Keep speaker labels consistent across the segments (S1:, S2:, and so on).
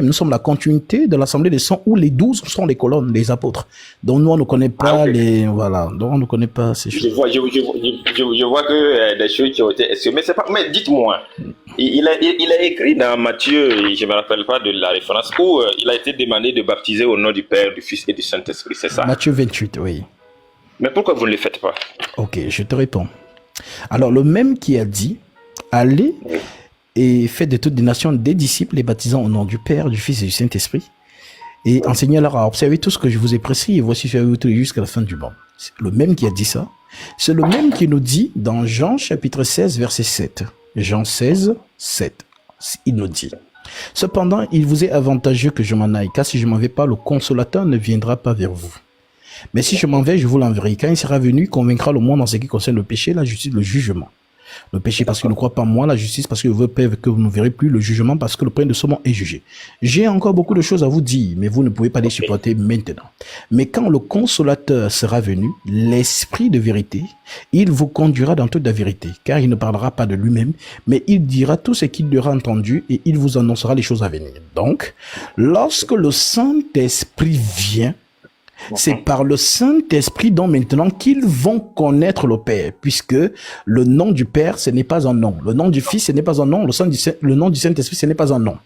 S1: Nous sommes la continuité de l'Assemblée des Saints où les 12 sont les colonnes, les apôtres. Donc nous, on ne connaît pas les... Voilà, donc on ne connaît pas ces choses.
S2: Je vois que des choses qui ont été exprimées. Mais dites-moi, il a écrit dans Matthieu, je ne me rappelle pas de la référence, où il a été demandé de baptiser au nom du Père, du Fils et du Saint-Esprit, c'est ça?
S1: Matthieu 28, oui.
S2: Mais pourquoi vous ne le faites pas?
S1: Ok, je te réponds. Alors, le même qui a dit, allez et faites de toutes les nations des disciples, les baptisant au nom du Père, du Fils et du Saint-Esprit, et enseignez-leur à observer tout ce que je vous ai prescrit, et voici je vais vous jusqu'à la fin du monde. C'est le même qui a dit ça. C'est le même qui nous dit dans Jean chapitre 16, verset 7. Jean 16, 7. Il nous dit, cependant, il vous est avantageux que je m'en aille, car si je m'en vais pas, le consolateur ne viendra pas vers vous. Mais si je m'en vais, je vous l'enverrai. Quand il sera venu, il convaincra le monde en ce qui concerne le péché, la justice, le jugement. Le péché parce qu'il ne croit pas en moi, la justice parce que veut que vous ne verrez plus, le jugement parce que le prince de ce monde est jugé. J'ai encore beaucoup de choses à vous dire, mais vous ne pouvez pas les supporter maintenant. Mais quand le consolateur sera venu, l'esprit de vérité, il vous conduira dans toute la vérité, car il ne parlera pas de lui-même, mais il dira tout ce qu'il aura entendu et il vous annoncera les choses à venir. Donc, lorsque le Saint-Esprit vient, c'est par le Saint-Esprit donc maintenant qu'ils vont connaître le Père, puisque le nom du Père, ce n'est pas un nom. Le nom du Fils, ce n'est pas un nom. Le nom du Saint-Esprit, ce n'est pas un nom.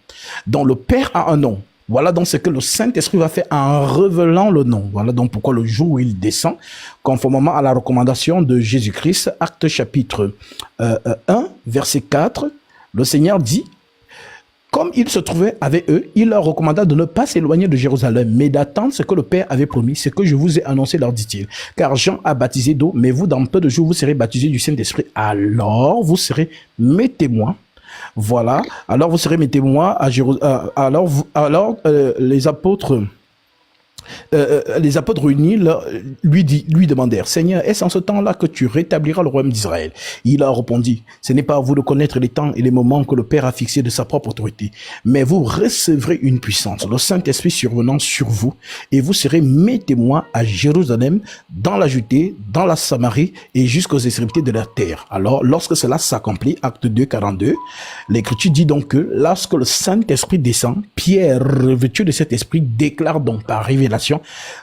S1: Donc le Père a un nom. Voilà donc ce que le Saint-Esprit va faire en révélant le nom. Voilà donc pourquoi le jour où il descend, conformément à la recommandation de Jésus-Christ, Actes chapitre 1, verset 4, le Seigneur dit, comme il se trouvait avec eux, il leur recommanda de ne pas s'éloigner de Jérusalem, mais d'attendre ce que le Père avait promis, ce que je vous ai annoncé, leur dit-il. Car Jean a baptisé d'eau, mais vous, dans peu de jours, vous serez baptisés du Saint-Esprit. Alors, vous serez mes témoins. Voilà. Alors, vous serez mes témoins à Jérusalem. Les apôtres réunis lui demandèrent, Seigneur, est-ce en ce temps-là que tu rétabliras le royaume d'Israël? Il leur répondit, ce n'est pas à vous de connaître les temps et les moments que le Père a fixés de sa propre autorité, mais vous recevrez une puissance, le Saint-Esprit survenant sur vous, et vous serez mes témoins à Jérusalem, dans la Judée, dans la Samarie et jusqu'aux extrémités de la terre. Alors, lorsque cela s'accomplit, acte 2, 42, l'Écriture dit donc que lorsque le Saint-Esprit descend, Pierre, revêtu de cet esprit, déclare donc par révélation,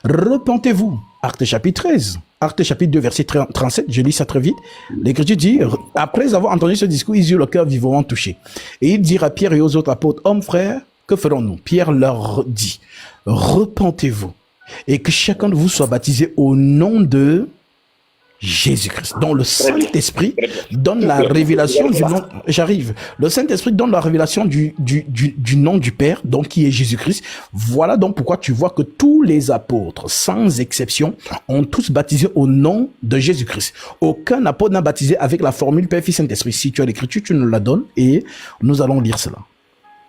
S1: repentez-vous. Acte chapitre 13. Acte chapitre 2, verset 37, je lis ça très vite. L'Écriture dit, après avoir entendu ce discours, ils eurent le cœur vivement touché. Et ils dirent à Pierre et aux autres apôtres, hommes frères, que ferons-nous? Pierre leur dit, repentez-vous et que chacun de vous soit baptisé au nom de Jésus-Christ. Donc le Saint-Esprit donne la révélation du nom. J'arrive. Le Saint-Esprit donne la révélation du nom du Père, donc qui est Jésus-Christ. Voilà donc pourquoi tu vois que tous les apôtres, sans exception, ont tous baptisé au nom de Jésus-Christ. Aucun apôtre n'a baptisé avec la formule Père, Fils, Saint-Esprit. Si tu as l'écriture, tu nous la donnes et nous allons lire cela.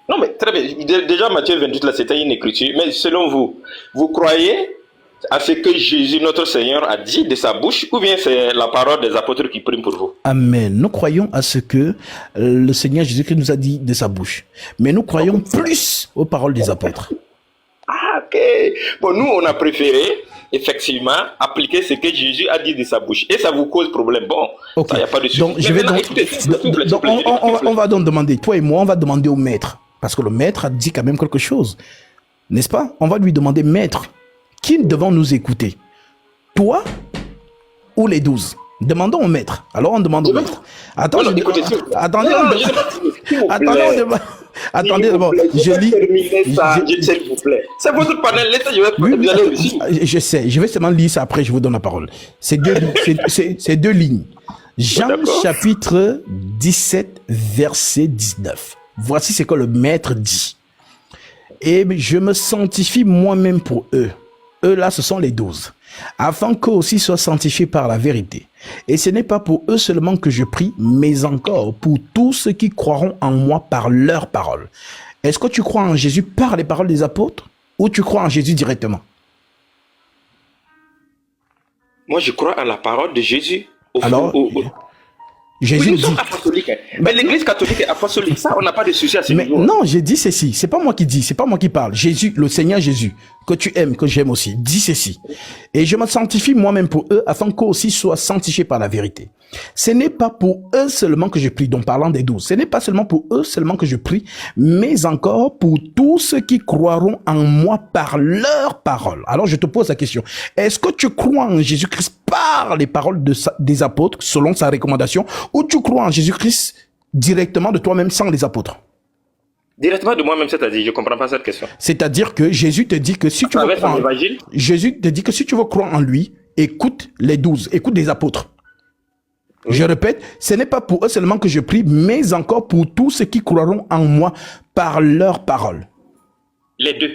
S2: Non mais très bien. Déjà Matthieu 28 là, c'était une écriture. Mais selon vous, vous croyez à ce que Jésus, notre Seigneur, a dit de sa bouche, ou bien c'est la parole des apôtres qui prime pour vous?
S1: Amen. Nous croyons à ce que le Seigneur Jésus-Christ nous a dit de sa bouche. Mais nous croyons plus aux paroles des apôtres.
S2: Ah, ok. Bon, nous, on a préféré, effectivement, appliquer ce que Jésus a dit de sa bouche. Et ça vous cause problème. Bon,
S1: ok.
S2: Il n'y a pas de souci.
S1: Donc, on va donc demander, toi et moi, on va demander au maître. Parce que le maître a dit quand même quelque chose. N'est-ce pas? On va lui demander, maître, qui devons nous écouter? Toi ou les 12? Demandons au maître. Alors on demande au maître. Attendez, d'abord. Je lis.
S2: S'il vous plaît. C'est votre panel.
S1: Je sais. Je vais seulement lire ça après. Je vous donne la parole. C'est deux lignes. Jean chapitre 17 verset 19. Voici ce que le maître dit. Et je me sanctifie moi-même pour eux. Eux là, ce sont les 12. Afin qu'eux aussi soient sanctifiés par la vérité. Et ce n'est pas pour eux seulement que je prie, mais encore pour tous ceux qui croiront en moi par leurs paroles. Est-ce que tu crois en Jésus par les paroles des apôtres ou tu crois en Jésus directement?
S2: Moi, je crois à la parole de Jésus. Oui,
S1: Jésus
S2: nous
S1: dit.
S2: sommes apostoliques. Mais l'Église catholique est apostolique. Ça, on n'a pas de souci à ce
S1: Mais
S2: niveau.
S1: non, j'ai dit ceci. C'est pas moi qui dis, c'est pas moi qui parle. Jésus, le Seigneur Jésus, que tu aimes, que j'aime aussi, dit ceci. Et je me sanctifie moi-même pour eux, afin qu'eux aussi soient sanctifiés par la vérité. Ce n'est pas pour eux seulement que je prie, donc parlant des 12. Ce n'est pas seulement pour eux seulement que je prie, mais encore pour tous ceux qui croiront en moi par leur parole. Alors je te pose la question. Est-ce que tu crois en Jésus-Christ par les paroles des apôtres, selon sa recommandation, ou tu crois en Jésus-Christ directement de toi-même sans les apôtres?
S2: Directement de moi-même, c'est-à-dire, je ne comprends pas cette question.
S1: C'est-à-dire que Jésus te dit que si tu veux croire Jésus te dit que si tu veux croire en lui, écoute les 12, écoute les apôtres. Oui. Je répète, ce n'est pas pour eux seulement que je prie, mais encore pour tous ceux qui croiront en moi par leur parole.
S2: Les deux.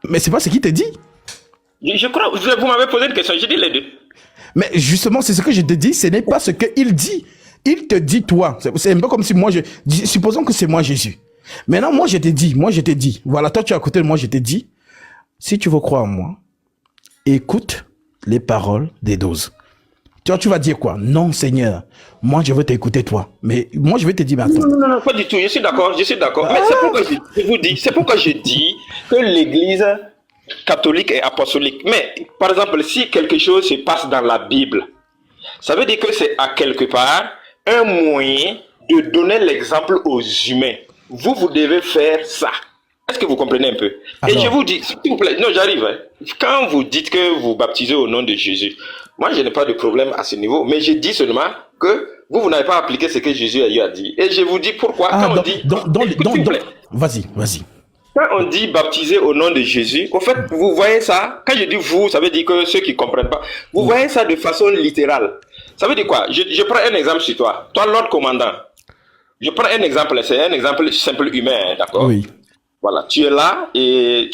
S1: Mais c'est pas ce qu'il te dit.
S2: Je crois, vous m'avez posé une question, j'ai dit les deux.
S1: Mais justement, c'est ce que je te dis, ce n'est pas ce qu'il dit. Il te dit, toi, c'est un peu comme si moi, supposons que c'est moi Jésus. Maintenant, moi je te dis, voilà, toi tu es à côté de moi, je te dis, si tu veux croire en moi, écoute les paroles des 12. Toi, tu vas dire quoi? Non, Seigneur, moi je veux t'écouter toi. Mais moi je vais te dire, mais attends.
S2: Non, pas du tout, je suis d'accord. Mais c'est pourquoi c'est pourquoi je dis que l'Église catholique et apostolique. Mais, par exemple, si quelque chose se passe dans la Bible, ça veut dire que c'est à quelque part un moyen de donner l'exemple aux humains. Vous devez faire ça. Est-ce que vous comprenez un peu? Alors, et je vous dis, s'il vous plaît, non, j'arrive. Hein. Quand vous dites que vous baptisez au nom de Jésus, moi, je n'ai pas de problème à ce niveau, mais je dis seulement que vous n'avez pas appliqué ce que Jésus a dit. Et je vous dis pourquoi. Quand on dit...
S1: Vas-y.
S2: Quand on dit baptiser au nom de Jésus, en fait, vous voyez ça, quand je dis vous, ça veut dire que ceux qui ne comprennent pas, vous voyez ça de façon littérale. Ça veut dire quoi? Je prends un exemple sur toi. Toi, l'ordre commandant. Je prends un exemple, c'est un exemple simple humain, hein, d'accord?
S1: Oui.
S2: Voilà, tu es là et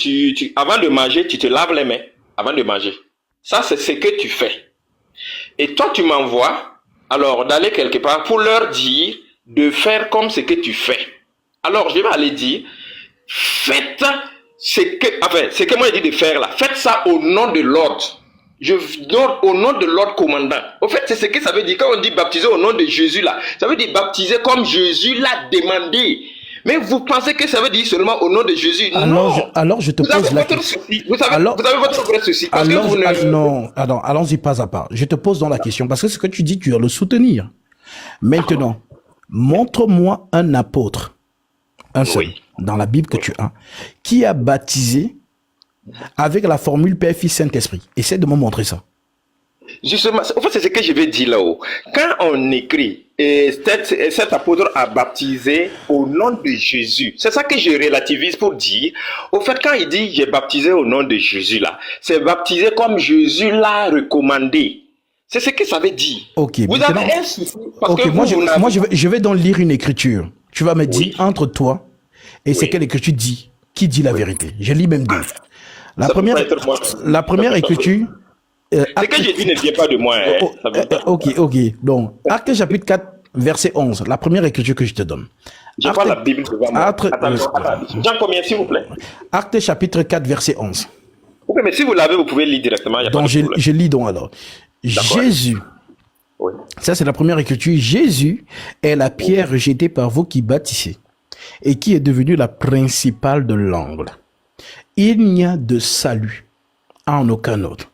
S2: avant de manger, tu te laves les mains avant de manger. Ça, c'est ce que tu fais. Et toi, tu m'envoies, alors, d'aller quelque part pour leur dire de faire comme ce que tu fais. Alors, je vais aller dire, faites ce que moi j'ai dit de faire là. Faites ça au nom de l'ordre. Je donne au nom de l'ordre commandant. Au fait, c'est ce que ça veut dire quand on dit baptiser au nom de Jésus là. Ça veut dire baptiser comme Jésus l'a demandé. Mais vous pensez que ça veut dire seulement au nom de Jésus?
S1: Alors je te pose la question.
S2: Vous avez votre vrai souci.
S1: Non, allons-y pas à pas. Je te pose dans la question parce que ce que tu dis, tu dois le soutenir. Maintenant, montre-moi un apôtre, un seul, dans la Bible que tu as, qui a baptisé avec la formule Père, Fils, Saint-Esprit. Essaie de me montrer ça.
S2: Justement, en fait, c'est ce que je vais dire là-haut. Quand on écrit, cet apôtre a baptisé au nom de Jésus, c'est ça que je relativise pour dire, au fait, quand il dit j'ai baptisé au nom de Jésus là, c'est baptisé comme Jésus l'a recommandé. C'est ce que ça veut dire.
S1: Ok.
S2: Vous avez un souci parce que
S1: moi, je vais donc lire une écriture. Tu vas me dire entre toi et c'est quelle écriture dit, qui dit la vérité. Je lis même deux. La première écriture.
S2: Ce que j'ai dit ne vient pas de moi.
S1: Ok. Donc, Actes chapitre 4, verset 11. La première écriture que je te donne.
S2: Je pas la Bible devant moi. Jean combien, s'il vous plaît?
S1: Actes chapitre 4, verset 11.
S2: Ok, mais si vous l'avez, vous pouvez lire directement.
S1: Donc, je lis donc alors. Jésus.
S2: Oui.
S1: Ça, c'est la première écriture. Jésus est la pierre rejetée par vous qui bâtissez et qui est devenue la principale de l'angle. Il n'y a de salut en aucun autre.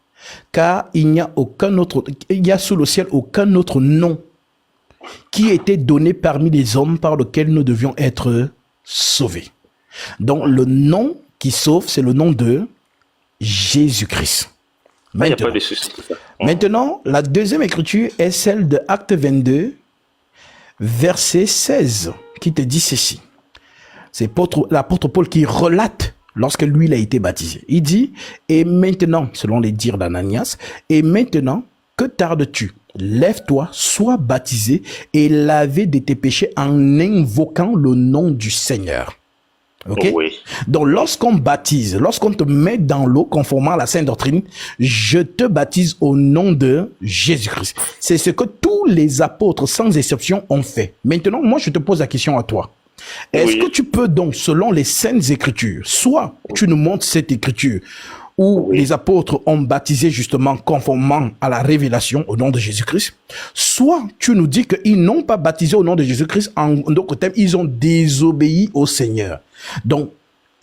S1: Car il n'y a sous le ciel aucun autre nom qui était donné parmi les hommes par lequel nous devions être sauvés. Donc le nom qui sauve, c'est le nom de Jésus-Christ. Maintenant, la deuxième écriture est celle de Acte 22, verset 16, qui te dit ceci. C'est l'apôtre Paul qui relate lorsque lui, il a été baptisé. Il dit, et maintenant, selon les dires d'Ananias, et maintenant, que tardes-tu? Lève-toi, sois baptisé et lavé de tes péchés en invoquant le nom du Seigneur. Ok?
S2: Oui.
S1: Donc, lorsqu'on baptise, lorsqu'on te met dans l'eau, conformément à la sainte doctrine, je te baptise au nom de Jésus-Christ. C'est ce que tous les apôtres, sans exception, ont fait. Maintenant, moi, je te pose la question à toi. Est-ce que tu peux donc, selon les saintes écritures, soit tu nous montres cette écriture où les apôtres ont baptisé justement conformément à la révélation au nom de Jésus-Christ, soit tu nous dis qu'ils n'ont pas baptisé au nom de Jésus-Christ, en d'autres termes, ils ont désobéi au Seigneur. Donc,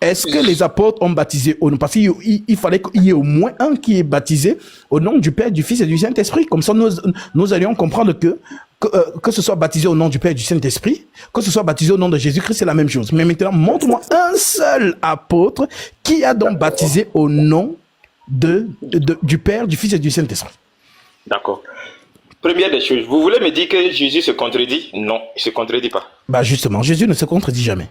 S1: est-ce que les apôtres ont baptisé au nom? Parce qu'il fallait qu'il y ait au moins un qui est baptisé au nom du Père, du Fils et du Saint-Esprit. Comme ça, nous allions comprendre que ce soit baptisé au nom du Père et du Saint-Esprit, que ce soit baptisé au nom de Jésus-Christ, c'est la même chose. Mais maintenant, montre-moi un seul apôtre qui a donc baptisé au nom du Père, du Fils et du Saint-Esprit.
S2: D'accord. Première des choses, vous voulez me dire que Jésus se contredit? Non, il ne se contredit pas.
S1: Bah justement, Jésus ne se contredit jamais.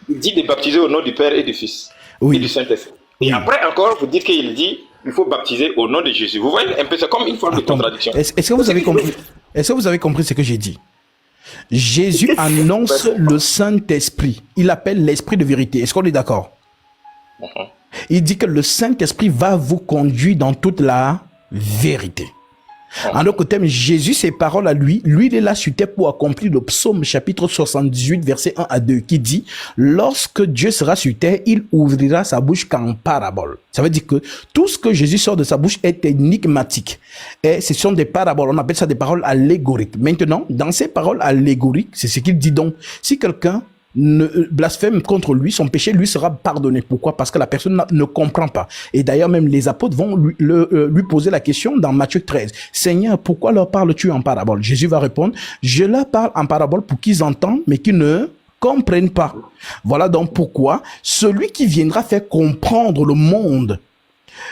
S2: Il dit de baptiser au nom du Père et du Fils et du Saint-Esprit. Et après encore, vous dites qu'il dit il faut baptiser au nom de Jésus. Vous voyez un peu, c'est comme une forme de contradiction.
S1: Est-ce que vous avez compris? Est-ce que vous avez compris ce que j'ai dit? Jésus annonce le Saint-Esprit. Il appelle l'Esprit de vérité. Est-ce qu'on est d'accord? Il dit que le Saint-Esprit va vous conduire dans toute la vérité. En d'autres termes, Jésus, ses paroles à lui, il est là sur terre pour accomplir le psaume chapitre 78, verset 1 à 2, qui dit, lorsque Dieu sera sur terre, il ouvrira sa bouche qu'en parabole. Ça veut dire que tout ce que Jésus sort de sa bouche est énigmatique. Et ce sont des paraboles. On appelle ça des paroles allégoriques. Maintenant, dans ces paroles allégoriques, c'est ce qu'il dit donc. Si quelqu'un blasphème contre lui, son péché lui sera pardonné. Pourquoi? Parce que la personne ne comprend pas. Et d'ailleurs, même les apôtres vont lui poser la question dans Matthieu 13. Seigneur, pourquoi leur parles-tu en parabole? Jésus va répondre, je leur parle en parabole pour qu'ils entendent, mais qu'ils ne comprennent pas. Voilà donc pourquoi celui qui viendra faire comprendre le monde,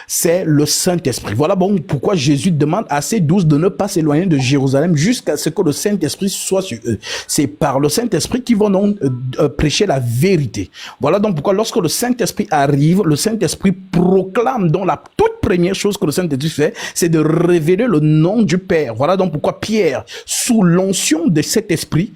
S1: c'est le Saint-Esprit. Voilà bon pourquoi Jésus demande à ses 12 de ne pas s'éloigner de Jérusalem jusqu'à ce que le Saint-Esprit soit sur eux. C'est par le Saint-Esprit qu'ils vont donc prêcher la vérité. Voilà donc pourquoi lorsque le Saint-Esprit arrive, le Saint-Esprit proclame donc la toute première chose que le Saint-Esprit fait, c'est de révéler le nom du Père. Voilà donc pourquoi Pierre, sous l'onction de cet esprit,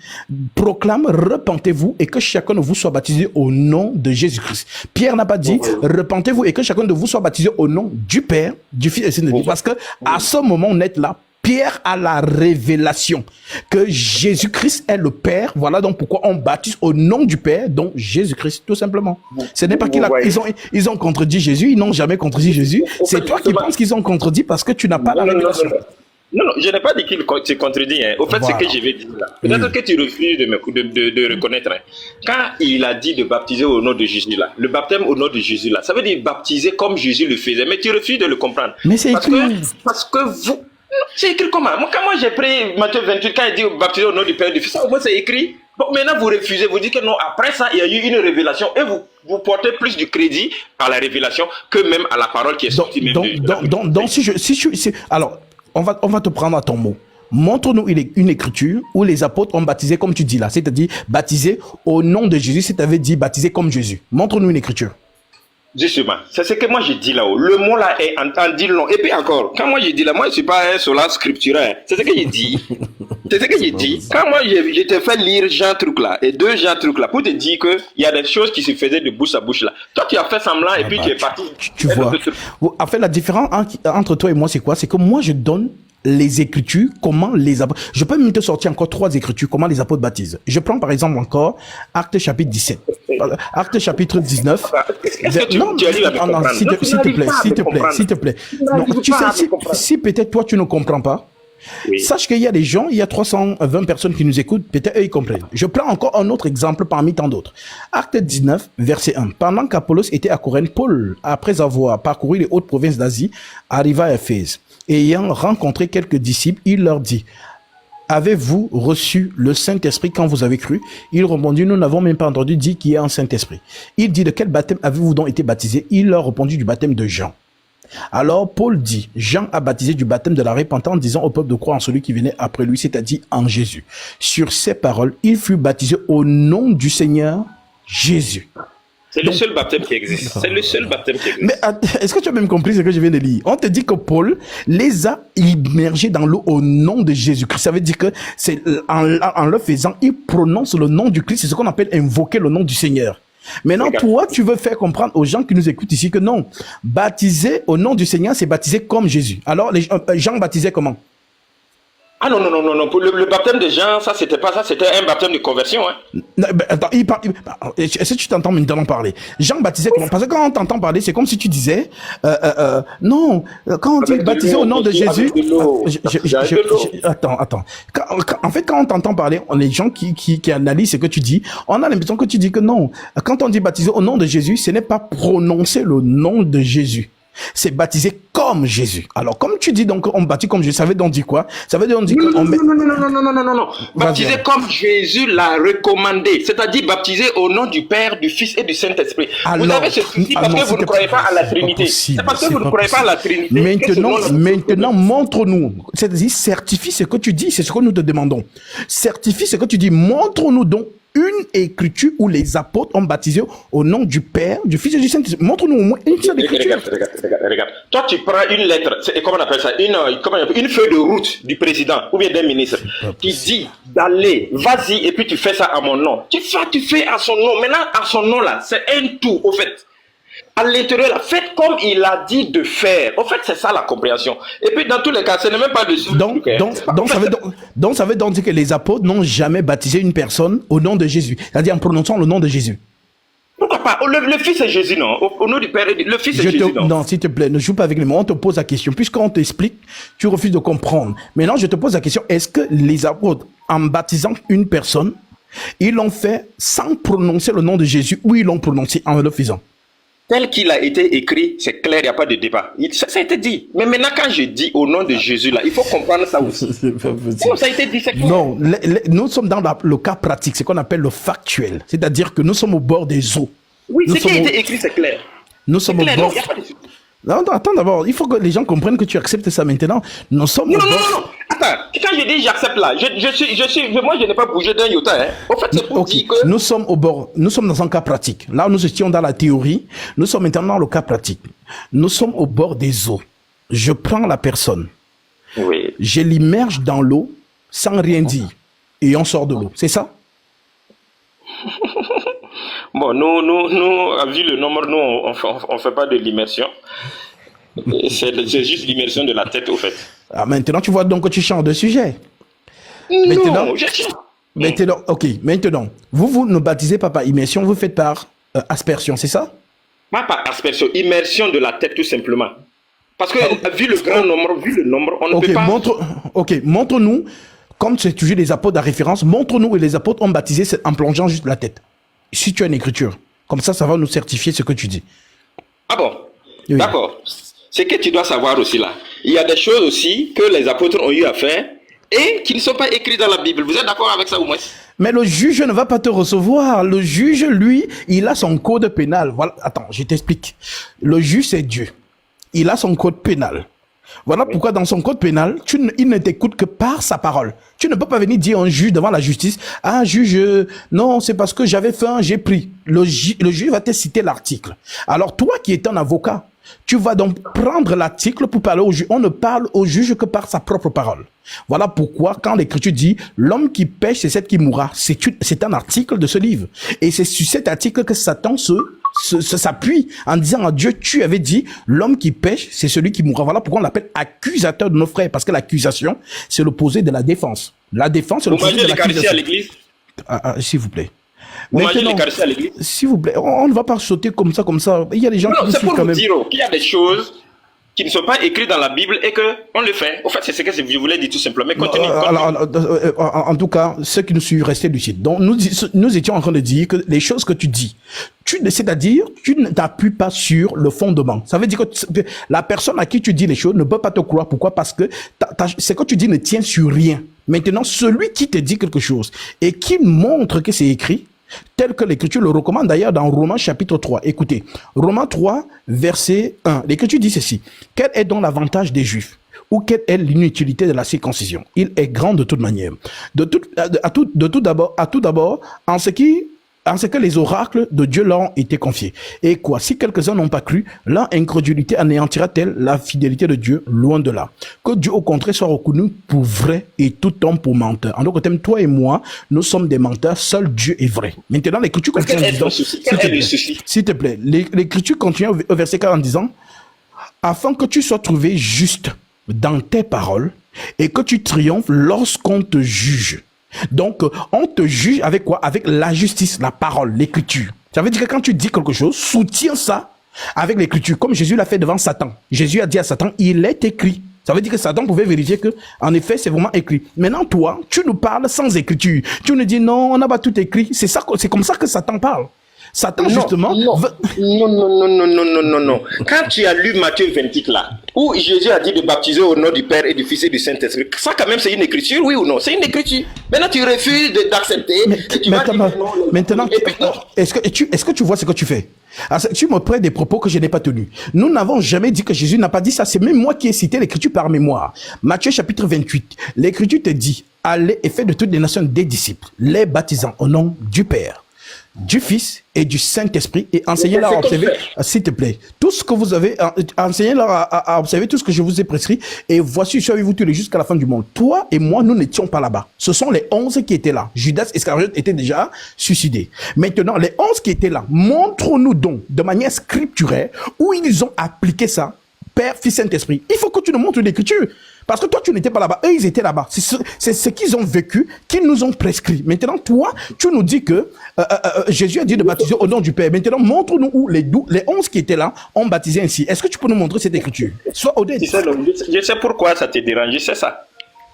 S1: proclame repentez-vous et que chacun de vous soit baptisé au nom de Jésus-Christ. Pierre n'a pas dit repentez-vous et que chacun de vous soit baptisé au nom du Père, du Fils et du Saint-Esprit. Parce que à ce moment, on est là. Pierre a la révélation que Jésus-Christ est le Père. Voilà donc pourquoi on baptise au nom du Père, donc Jésus-Christ, tout simplement. Ce n'est pas qu'ils ont contredit Jésus, ils n'ont jamais contredit Jésus. C'est toi qui penses qu'ils ont contredit parce que tu n'as pas la révélation.
S2: Non, je n'ai pas dit qu'il se contredit. Hein. Au fait, voilà. Ce que je vais dire là, peut-être que tu refuses de reconnaître. Hein. Quand il a dit de baptiser au nom de Jésus là, le baptême au nom de Jésus là, ça veut dire baptiser comme Jésus le faisait. Mais tu refuses de le comprendre.
S1: Mais c'est écrit.
S2: Parce que vous... C'est écrit comment? Quand moi j'ai pris Matthieu 28, quand il dit baptiser au nom du Père et du Fils, ça au moins c'est écrit. Bon, maintenant vous refusez, vous dites que non, après ça, il y a eu une révélation et vous portez plus du crédit à la révélation que même à la parole qui est sortie.
S1: Donc, alors, on va te prendre à ton mot. Montre-nous une écriture où les apôtres ont baptisé comme tu dis là, c'est-à-dire baptisé au nom de Jésus, c'est-à-dire dit baptisé comme Jésus. Montre-nous une écriture.
S2: Justement, c'est ce que moi je dis là-haut. Le mot là est en dit long. Et puis encore, quand moi je dis là, moi je suis pas un sola scripturaire. C'est ce que j'ai dit. C'est ce que j'ai dit. Quand moi je te fais lire Jean truc là et 2 Jean truc là pour te dire que il y a des choses qui se faisaient de bouche à bouche là. Toi tu as fait semblant et puis tu es parti.
S1: Tu vois. En fait, la différence entre toi et moi c'est quoi? C'est que moi je donne les écritures, comment les apôtres... Je peux même te sortir encore 3 écritures, comment les apôtres baptisent. Je prends par exemple encore Actes chapitre 17, Actes chapitre 19. Non, s'il te plaît. Non, tu sais, si peut-être toi tu ne comprends pas, oui. Sache qu'il y a des gens, il y a 320 personnes qui nous écoutent, peut-être eux ils comprennent. Je prends encore un autre exemple parmi tant d'autres. Acte 19, verset 1. Pendant qu'Apollos était à Corinthe, Paul, après avoir parcouru les hautes provinces d'Asie, arriva à Éphèse. Ayant rencontré quelques disciples, il leur dit, avez-vous reçu le Saint-Esprit quand vous avez cru? Ils répondirent, nous n'avons même pas entendu dire qu'il y a un Saint-Esprit. Il dit, de quel baptême avez-vous donc été baptisés? Il leur répondit, du baptême de Jean. Alors Paul dit, Jean a baptisé du baptême de la repentance, disant au peuple de croire en celui qui venait après lui, c'est-à-dire en Jésus. Sur ces paroles, il fut baptisé au nom du Seigneur Jésus.
S2: C'est le seul baptême qui existe. C'est le seul baptême qui existe.
S1: Mais est-ce que tu as même compris ce que je viens de lire? On te dit que Paul les a immergés dans l'eau au nom de Jésus-Christ. Ça veut dire que c'est en le faisant, il prononce le nom du Christ. C'est ce qu'on appelle invoquer le nom du Seigneur. Maintenant, toi, tu veux faire comprendre aux gens qui nous écoutent ici que non, baptiser au nom du Seigneur, c'est baptiser comme Jésus. Alors, Jean baptisait comment?
S2: Ah non, non, non, non, non. Pour le baptême de Jean, ça, c'était pas ça, c'était un baptême de conversion. Hein.
S1: Non, ben, attends, est-ce que tu t'entends maintenant parler? Jean baptisait comment? Parce que quand on t'entend parler, c'est comme si tu disais, non, quand on dit baptiser au nom de Jésus, attends. En fait, quand on t'entend parler, les gens qui analysent ce que tu dis, on a l'impression que tu dis que non. Quand on dit baptiser au nom de Jésus, ce n'est pas prononcer le nom de Jésus. C'est baptisé comme Jésus. Alors, comme tu dis donc, on baptise comme Jésus, ça veut donc dire quoi? Ça veut donc dire
S2: Non,
S1: qu'on
S2: non,
S1: met...
S2: non, non, non, non, non, non, non, non. Baptiser comme Jésus l'a recommandé. C'est-à-dire baptiser au nom du Père, du Fils et du Saint-Esprit. Vous avez ce souci parce que vous ne croyez pas à la Trinité. C'est parce que vous ne croyez pas à la Trinité.
S1: Maintenant, montre-nous. C'est-à-dire, certifie ce que tu dis. C'est ce que nous te demandons. Certifie ce que tu dis. Montre-nous donc une écriture où les apôtres ont baptisé au nom du Père, du Fils et du Saint-Esprit. Montre-nous au moins une seule écriture.
S2: Regarde. Toi, tu prends une lettre, comment on appelle ça, une feuille de route du président ou bien d'un ministre qui dit d'aller, vas-y, et puis tu fais ça à mon nom. Tu fais à son nom. Maintenant, à son nom là, c'est un tout, au fait. À l'intérieur, là, faites comme il a dit de faire. En fait, c'est ça la compréhension. Et puis, dans tous les cas, ce n'est même pas de
S1: donc, ça veut donc dire que les apôtres n'ont jamais baptisé une personne au nom de Jésus. C'est-à-dire en prononçant le nom de Jésus.
S2: Pourquoi pas? Le Fils est Jésus, non? Au nom du Père, le Fils est Jésus, non?
S1: Non, s'il te plaît, ne joue pas avec les mots. On te pose la question. Puisqu'on t'explique, tu refuses de comprendre. Maintenant, je te pose la question. Est-ce que les apôtres, en baptisant une personne, ils l'ont fait sans prononcer le nom de Jésus ou ils l'ont prononcé en le faisant?
S2: Tel qu'il a été écrit, c'est clair, il n'y a pas de débat. Ça a été dit. Mais maintenant, quand je dis au nom de Jésus, là, il faut comprendre ça aussi. Comme ça a été dit, c'est clair.
S1: Non, nous sommes dans le cas pratique, ce qu'on appelle le factuel. C'est-à-dire que nous sommes au bord des eaux.
S2: Oui, ce qui a été écrit, c'est clair.
S1: Nous sommes au bord... Non, attends d'abord, il faut que les gens comprennent que tu acceptes ça maintenant. Nous sommes
S2: non. Attends, quand je dis j'accepte là, moi je n'ai pas bougé d'un iota. Hein. En fait, c'est pour dire que...
S1: Nous sommes au bord, nous sommes dans un cas pratique. Là, nous étions dans la théorie, nous sommes maintenant dans le cas pratique. Nous sommes au bord des eaux. Je prends la personne.
S2: Oui.
S1: Je l'immerge dans l'eau sans rien dire. Et on sort de l'eau. C'est ça?
S2: Bon, nous, vu le nombre, nous, on fait pas de l'immersion. C'est juste l'immersion de la tête, au fait.
S1: Ah, maintenant, tu vois donc que tu changes de sujet.
S2: Non,
S1: maintenant, ok, maintenant, vous ne baptisez pas par immersion, vous faites par aspersion, c'est ça?
S2: Pas par aspersion, immersion de la tête, tout simplement. Parce que, vu le nombre, on ne peut pas...
S1: Montre-nous, comme c'est toujours les apôtres à référence, montre-nous où les apôtres ont baptisé en plongeant juste la tête. Si tu as une écriture, comme ça va nous certifier ce que tu dis.
S2: Ah bon?
S1: Oui.
S2: D'accord. C'est que tu dois savoir aussi là. Il y a des choses aussi que les apôtres ont eu à faire et qui ne sont pas écrites dans la Bible. Vous êtes d'accord avec ça ou moins?
S1: Mais le juge ne va pas te recevoir. Le juge, lui, il a son code pénal. Voilà. Attends, je t'explique. Le juge, c'est Dieu. Il a son code pénal. Voilà pourquoi dans son code pénal, il ne t'écoute que par sa parole. Tu ne peux pas venir dire à un juge devant la justice, ah juge, non, c'est parce que j'avais faim, j'ai pris. Le juge va te citer l'article. Alors toi qui es un avocat, tu vas donc prendre l'article pour parler au juge. On ne parle au juge que par sa propre parole. Voilà pourquoi quand l'Écriture dit l'homme qui pêche, c'est celui qui mourra. C'est un article de ce livre. Et c'est sur cet article que Satan s'appuie en disant à Dieu, tu avais dit l'homme qui pêche, c'est celui qui mourra. Voilà pourquoi on l'appelle accusateur de nos frères. Parce que l'accusation, c'est l'opposé de la défense. La défense, c'est l'opposé de l'accusation.
S2: À l'église?
S1: S'il vous plaît.
S2: Vous mangez l'Eucharistie à l'église?
S1: S'il vous plaît, on ne va pas sauter comme ça. Il y a des gens qui
S2: c'est pour
S1: quand
S2: vous
S1: même.
S2: dire qu'il y a des choses qui ne sont pas écrites dans la Bible et qu'on le fait. En fait, c'est ce que je voulais dire tout simplement. Mais continue.
S1: En tout cas, ceux qui nous suivent, restez lucides. Donc, nous étions en train de dire que les choses que tu dis, c'est-à-dire, tu ne t'appuies pas sur le fondement. Ça veut dire que la personne à qui tu dis les choses ne peut pas te croire. Pourquoi? Parce que ce que tu dis ne tient sur rien. Maintenant, celui qui te dit quelque chose et qui montre que c'est écrit, tel que l'Écriture le recommande d'ailleurs dans Romains chapitre 3. Écoutez, Romains 3, verset 1. L'Écriture dit ceci. Quel est donc l'avantage des Juifs? Ou quelle est l'inutilité de la circoncision? Il est grand de toute manière. À tout d'abord, en ce que les oracles de Dieu leur ont été confiés. Et quoi? Si quelques-uns n'ont pas cru, leur incrédulité anéantira-t-elle la fidélité de Dieu? Loin de là. Que Dieu, au contraire, soit reconnu pour vrai et tout homme pour menteur. En d'autres termes, toi et moi, nous sommes des menteurs. Seul Dieu est vrai. Maintenant, l'Écriture continue en disant... S'il te plaît, l'Écriture continue au verset 4 en disant, afin que tu sois trouvé juste dans tes paroles et que tu triomphes lorsqu'on te juge. Donc, on te juge avec quoi? Avec la justice, la parole, l'écriture. Ça veut dire que quand tu dis quelque chose, soutiens ça avec l'écriture, comme Jésus l'a fait devant Satan. Jésus a dit à Satan, il est écrit. Ça veut dire que Satan pouvait vérifier que, en effet, c'est vraiment écrit. Maintenant, toi, tu nous parles sans écriture. Tu nous dis, non, on n'a pas tout écrit. C'est ça, c'est comme ça que Satan parle. Satan, justement...
S2: Non. Quand tu as lu Matthieu 28 là, où Jésus a dit de baptiser au nom du Père et du Fils et du Saint-Esprit, ça quand même c'est une écriture, oui ou non? C'est une écriture. Maintenant tu refuses d'accepter.
S1: Maintenant, est-ce que tu vois ce que tu fais? Alors, tu me prends des propos que je n'ai pas tenus. Nous n'avons jamais dit que Jésus n'a pas dit ça. C'est même moi qui ai cité l'écriture par mémoire. Matthieu chapitre 28. L'écriture te dit, allez et faites de toutes les nations des disciples, les baptisant au nom du Père, du Fils et du Saint-Esprit, et enseignez-leur à observer, s'il te plaît, tout ce que vous avez, enseignez-leur à observer tout ce que je vous ai prescrit, et voici, je suis avec vous tous les jours jusqu'à la fin du monde. Toi et moi, nous n'étions pas là-bas. Ce sont les 11 qui étaient là. Judas Iscariote était déjà suicidé. Maintenant, les 11 qui étaient là, montre-nous donc, de manière scripturaire, où ils ont appliqué ça, Père, Fils, Saint-Esprit. Il faut que tu nous montres l'écriture. Parce que toi, tu n'étais pas là-bas. Eux, ils étaient là-bas. C'est ce qu'ils ont vécu, qu'ils nous ont prescrit. Maintenant, toi, tu nous dis que Jésus a dit de baptiser au nom du Père. Maintenant, montre-nous où les 11 qui étaient là ont baptisé ainsi. Est-ce que tu peux nous montrer cette écriture? Sois honnête.
S2: Je sais pourquoi ça te dérange. Je sais ça.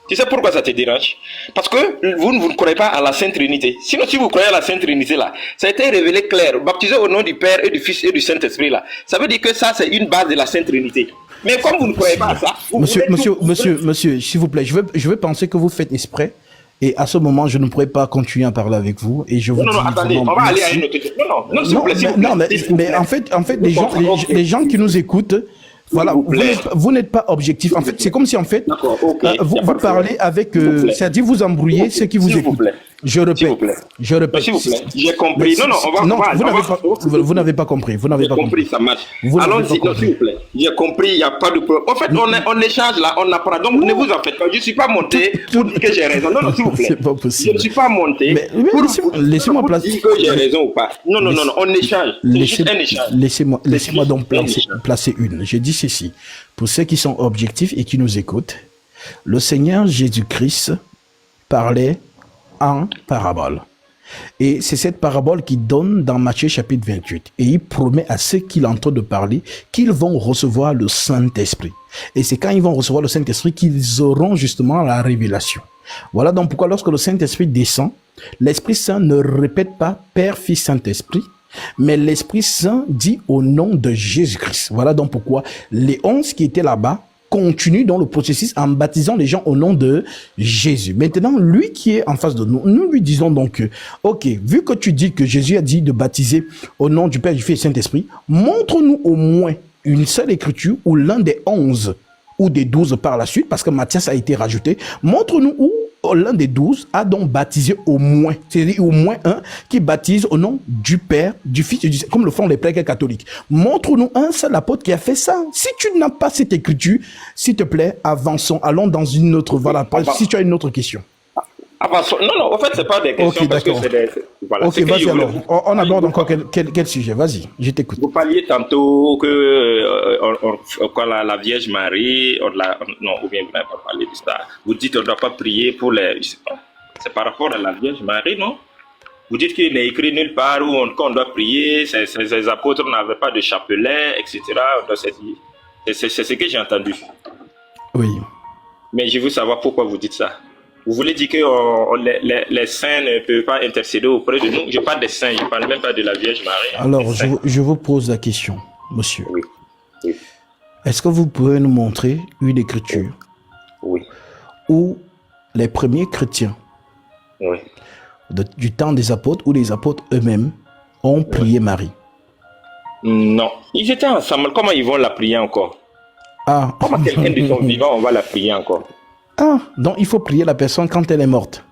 S2: Tu sais pourquoi ça te dérange? Parce que vous ne croyez pas à la Sainte Trinité. Sinon, si vous croyez à la Sainte Trinité, là, ça a été révélé clair. Baptiser au nom du Père et du Fils et du Saint-Esprit, là. Ça veut dire que ça, c'est une base de la Sainte Trinité. Mais comme vous ne croyez pas à ça...
S1: Monsieur, s'il vous plaît, je veux penser que vous faites exprès. Et à ce moment, je ne pourrais pas continuer à parler avec vous. Et je vous dis
S2: attendez, on va aller à une autre... Non, s'il vous plaît.
S1: Non, mais en fait, les gens qui nous écoutent, voilà, vous n'êtes pas objectif. En fait, c'est comme si, en fait, vous parlez avec, c'est-à-dire vous embrouillez ceux qui vous écoutent. Je répète. S'il vous plaît.
S2: S'il vous plaît. J'ai compris.
S1: Vous n'avez pas compris. Vous n'avez pas compris.
S2: Ça marche. Allons-y, s'il vous plaît. J'ai compris, il n'y a pas de problème. En fait, on échange là, on apprend. Donc, ne vous en faites pas. Je ne suis pas monté pour dire que j'ai raison. Non, s'il vous plaît.
S1: C'est pas possible.
S2: Je ne suis pas monté
S1: laissez-moi
S2: placer. Dire que j'ai raison ou pas. Non, on échange. C'est juste un échange.
S1: Laissez-moi donc placer une. Je dis ceci. Pour ceux qui sont objectifs et qui nous écoutent, le Seigneur Jésus-Christ parlait en parabole. Et c'est cette parabole qui donne dans Matthieu chapitre 28. Et il promet à ceux qui l'entendent de parler qu'ils vont recevoir le Saint-Esprit. Et c'est quand ils vont recevoir le Saint-Esprit qu'ils auront justement la révélation. Voilà donc pourquoi lorsque le Saint-Esprit descend, l'Esprit Saint ne répète pas Père, Fils, Saint-Esprit, mais l'Esprit Saint dit au nom de Jésus-Christ. Voilà donc pourquoi les 11 qui étaient là-bas continue dans le processus en baptisant les gens au nom de Jésus. Maintenant, lui qui est en face de nous, nous lui disons donc, ok, vu que tu dis que Jésus a dit de baptiser au nom du Père, du Fils et du Saint-Esprit, montre-nous au moins une seule écriture où l'un des 11 ou des 12 par la suite, parce que Matthias a été rajouté, montre-nous où l'un des 12 a donc baptisé au moins, c'est-à-dire au moins un qui baptise au nom du Père, du Fils et du Saint, comme le font les prêtres catholiques. Montre-nous un seul apôtre qui a fait ça. Si tu n'as pas cette écriture, s'il te plaît, avançons, allons dans une autre, voilà, si tu as une autre question.
S2: Avançons. Non, en fait, c'est pas des questions, parce que c'est des... Voilà,
S1: ok, vas-y alors. On aborde encore quel sujet? Vas-y, je t'écoute.
S2: Vous parliez tantôt que quand la Vierge Marie, non, ou bien vous n'avez pas parlé de ça. Vous dites qu'on ne doit pas prier pour les... Je sais pas. C'est par rapport à la Vierge Marie, non? Vous dites qu'il n'est écrit nulle part où on doit prier, ces apôtres n'avaient pas de chapelet, etc. C'est ce que j'ai entendu.
S1: Oui.
S2: Mais je veux savoir pourquoi vous dites ça. Vous voulez dire que les saints ne peuvent pas intercéder auprès de nous? Je parle des saints, je ne parle même pas de la Vierge Marie.
S1: Alors, je vous pose la question, monsieur.
S2: Oui.
S1: Est-ce que vous pouvez nous montrer une écriture où les premiers chrétiens du temps des apôtres, où les apôtres eux-mêmes ont prié Marie?
S2: Non. Ils étaient ensemble. Comment ils vont la prier encore? Comment quelqu'un de son vivant, on va la prier encore?
S1: Donc il faut prier la personne quand elle est morte.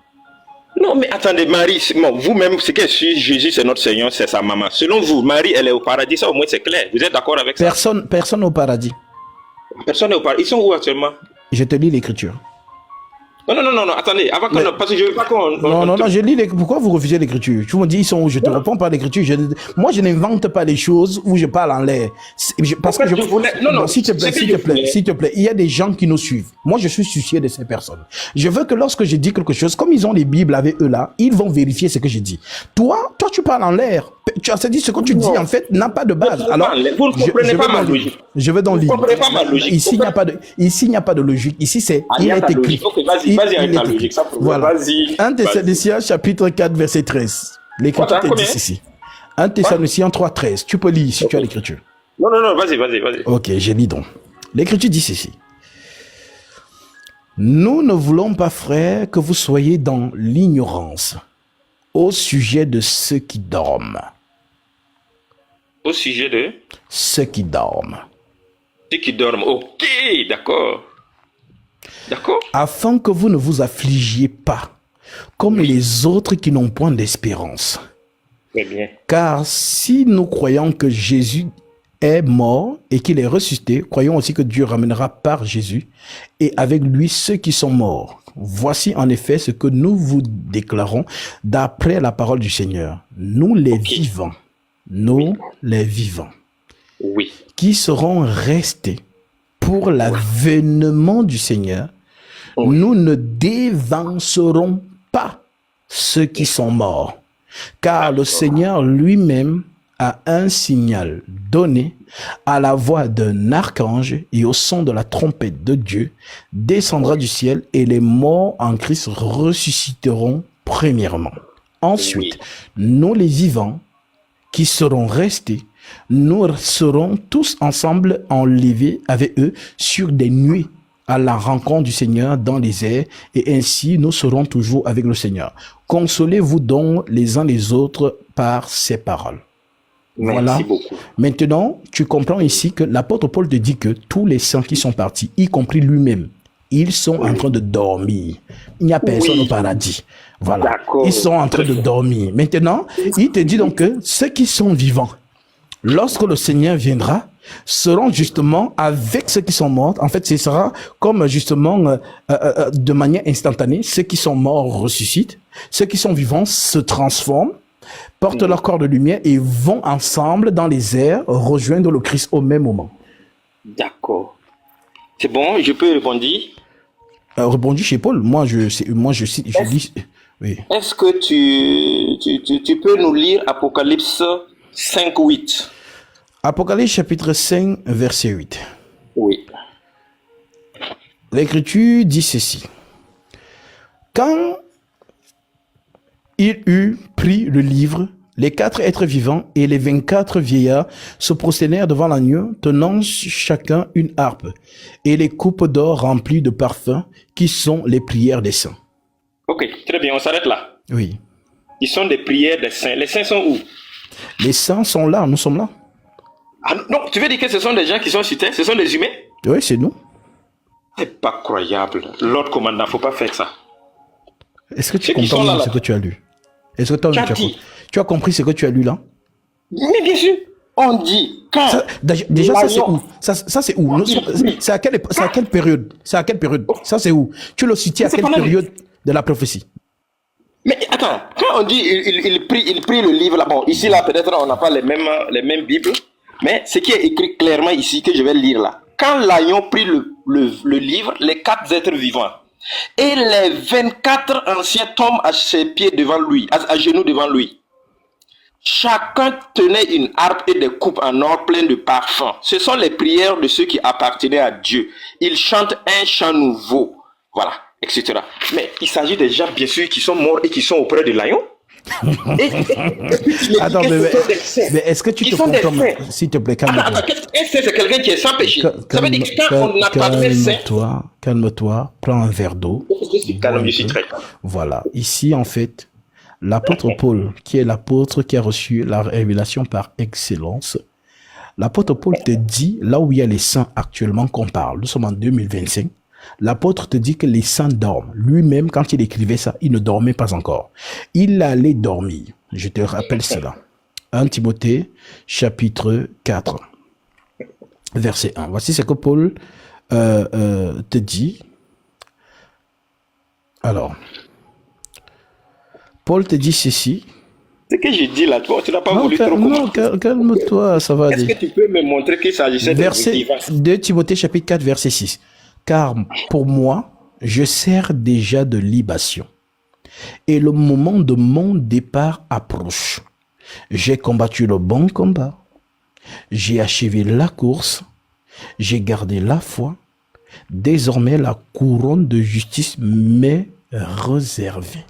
S2: Non, mais attendez, Marie, vous-même, ce que Jésus, c'est notre Seigneur, c'est sa maman. Selon vous, Marie, elle est au paradis, ça au moins c'est clair. Vous êtes d'accord avec ça? Personne
S1: au paradis.
S2: Personne n'est au paradis. Ils sont où actuellement?
S1: Je te lis l'écriture.
S2: Non, attendez, avant qu'on... Parce que je veux pas qu'on...
S1: Non, je lis pourquoi vous refusez l'écriture? Tu me dis, ils sont où? Je te réponds par l'écriture. Moi, je n'invente pas les choses où je parle en l'air. Parce que Non, s'il te plaît, il y a des gens qui nous suivent. Moi, je suis soucieux de ces personnes. Je veux que lorsque je dis quelque chose, comme ils ont les Bibles avec eux là, ils vont vérifier ce que je dis. Toi, tu parles en l'air. Tu as dit ce que tu dis, en fait, n'a pas de base. Alors,
S2: vous ne comprenez pas ma logique.
S1: Je vais dans le livre.
S2: Vous ne comprenez pas ma logique.
S1: Ici, il n'y a pas de logique. Ici, c'est,
S2: il est écrit.
S1: Ok,
S2: vas-y avec ta logique.
S1: Voilà. 1 Thessaloniciens, chapitre 4, verset 13. L'écriture te dit ceci. 1 Thessaloniciens 3, 13. Tu peux lire si tu as l'écriture.
S2: Non, vas-y.
S1: Ok, je lis donc. L'écriture dit ceci. Nous ne voulons pas, frères, que vous soyez dans l'ignorance au sujet de ceux qui dorment.
S2: Au sujet de
S1: ceux qui dorment.
S2: Ceux qui dorment. Ok, d'accord.
S1: Afin que vous ne vous affligiez pas, comme les autres qui n'ont point d'espérance.
S2: Très bien.
S1: Car si nous croyons que Jésus est mort et qu'il est ressuscité, croyons aussi que Dieu ramènera par Jésus et avec lui ceux qui sont morts. Voici en effet ce que nous vous déclarons d'après la parole du Seigneur. Nous les vivants. Nous, les vivants, qui seront restés pour l'avènement du Seigneur, nous ne dévancerons pas ceux qui sont morts, car le Seigneur lui-même a un signal donné à la voix d'un archange et au son de la trompette de Dieu, descendra du ciel et les morts en Christ ressusciteront premièrement. Ensuite, nous les vivants, qui seront restés, nous serons tous ensemble enlevés avec eux sur des nuées à la rencontre du Seigneur dans les airs, et ainsi nous serons toujours avec le Seigneur. Consolez-vous donc les uns les autres par ces paroles. Voilà.
S2: Beaucoup.
S1: Maintenant, tu comprends ici que l'apôtre Paul te dit que tous les saints qui sont partis, y compris lui-même, ils sont en train de dormir. Il n'y a personne au paradis. Voilà. Ils sont en train de dormir. Maintenant, il te dit donc que ceux qui sont vivants, lorsque le Seigneur viendra, seront justement avec ceux qui sont morts. En fait, ce sera comme justement de manière instantanée. Ceux qui sont morts ressuscitent. Ceux qui sont vivants se transforment, portent leur corps de lumière et vont ensemble dans les airs rejoindre le Christ au même moment.
S2: D'accord. C'est bon, je peux répondre.
S1: Répondit chez Paul. Moi, je lis. Oui.
S2: Est-ce que tu peux nous lire Apocalypse 5, 8?
S1: Apocalypse chapitre 5, verset 8.
S2: Oui.
S1: L'Écriture dit ceci. Quand il eut pris le livre, les 4 êtres vivants et les 24 vieillards se prosternèrent devant l'agneau, tenant chacun une harpe et les coupes d'or remplies de parfums qui sont les prières des saints.
S2: Ok, très bien, on s'arrête là.
S1: Oui.
S2: Ils sont des prières des saints. Les saints sont où?
S1: Les saints sont là, nous sommes là.
S2: Ah non, tu veux dire que ce sont des gens qui sont sur terre? Ce sont des humains?
S1: Oui, c'est nous.
S2: C'est pas croyable. L'autre commandant, faut pas faire ça.
S1: Est-ce que tu comprends ce que tu as lu? Est-ce que tu as compris ce que tu as lu là?
S2: Mais bien sûr. On dit quand...
S1: Déjà, ça c'est où? Ça c'est où? C'est à quelle période? C'est à quelle période? Ça c'est où? Tu le cites à quelle période de la prophétie?
S2: Mais attends, quand on dit il prie le livre là, bon, ici là peut-être on n'a pas les mêmes Bibles, mais ce qui est écrit clairement ici que je vais lire là. Quand l'agneau prit le livre, les 4 êtres vivants et les 24 anciens tombent à ses pieds devant lui, à genoux devant lui. Chacun tenait une harpe et des coupes en or pleines de parfums. Ce sont les prières de ceux qui appartenaient à Dieu. Ils chantent un chant nouveau. Voilà, etc. Mais il s'agit des gens, bien sûr, qui sont morts et qui sont auprès de l'agneau.
S1: Attends, mais est-ce que tu te comprends? S'il te plaît, calme-toi.
S2: C'est quelqu'un qui est sans péché. Ça veut dire que quand on n'a pas de saint...
S1: Calme-toi, prends un verre d'eau.
S2: Je suis très calme.
S1: Voilà, ici en fait, l'apôtre Paul, qui est l'apôtre qui a reçu la révélation par excellence, l'apôtre Paul te dit, là où il y a les saints actuellement qu'on parle, nous sommes en 2025, l'apôtre te dit que les saints dorment. Lui-même, quand il écrivait ça, il ne dormait pas encore. Il allait dormir. Je te rappelle cela. 1 Timothée, chapitre 4, verset 1. Voici ce que Paul te dit. Alors, Paul te dit ceci.
S2: Ce que j'ai dit là, toi, tu n'as pas
S1: Non,
S2: voulu trop commenter.
S1: calme-toi, ça va
S2: Est-ce
S1: aller.
S2: que tu peux me montrer qu'il s'agissait de
S1: Verset
S2: motivation?
S1: 2 Timothée chapitre 4 verset 6. Car pour moi, je sers déjà de libation. Et le moment de mon départ approche. J'ai combattu le bon combat. J'ai achevé la course. J'ai gardé la foi. Désormais, la couronne de justice m'est réservée.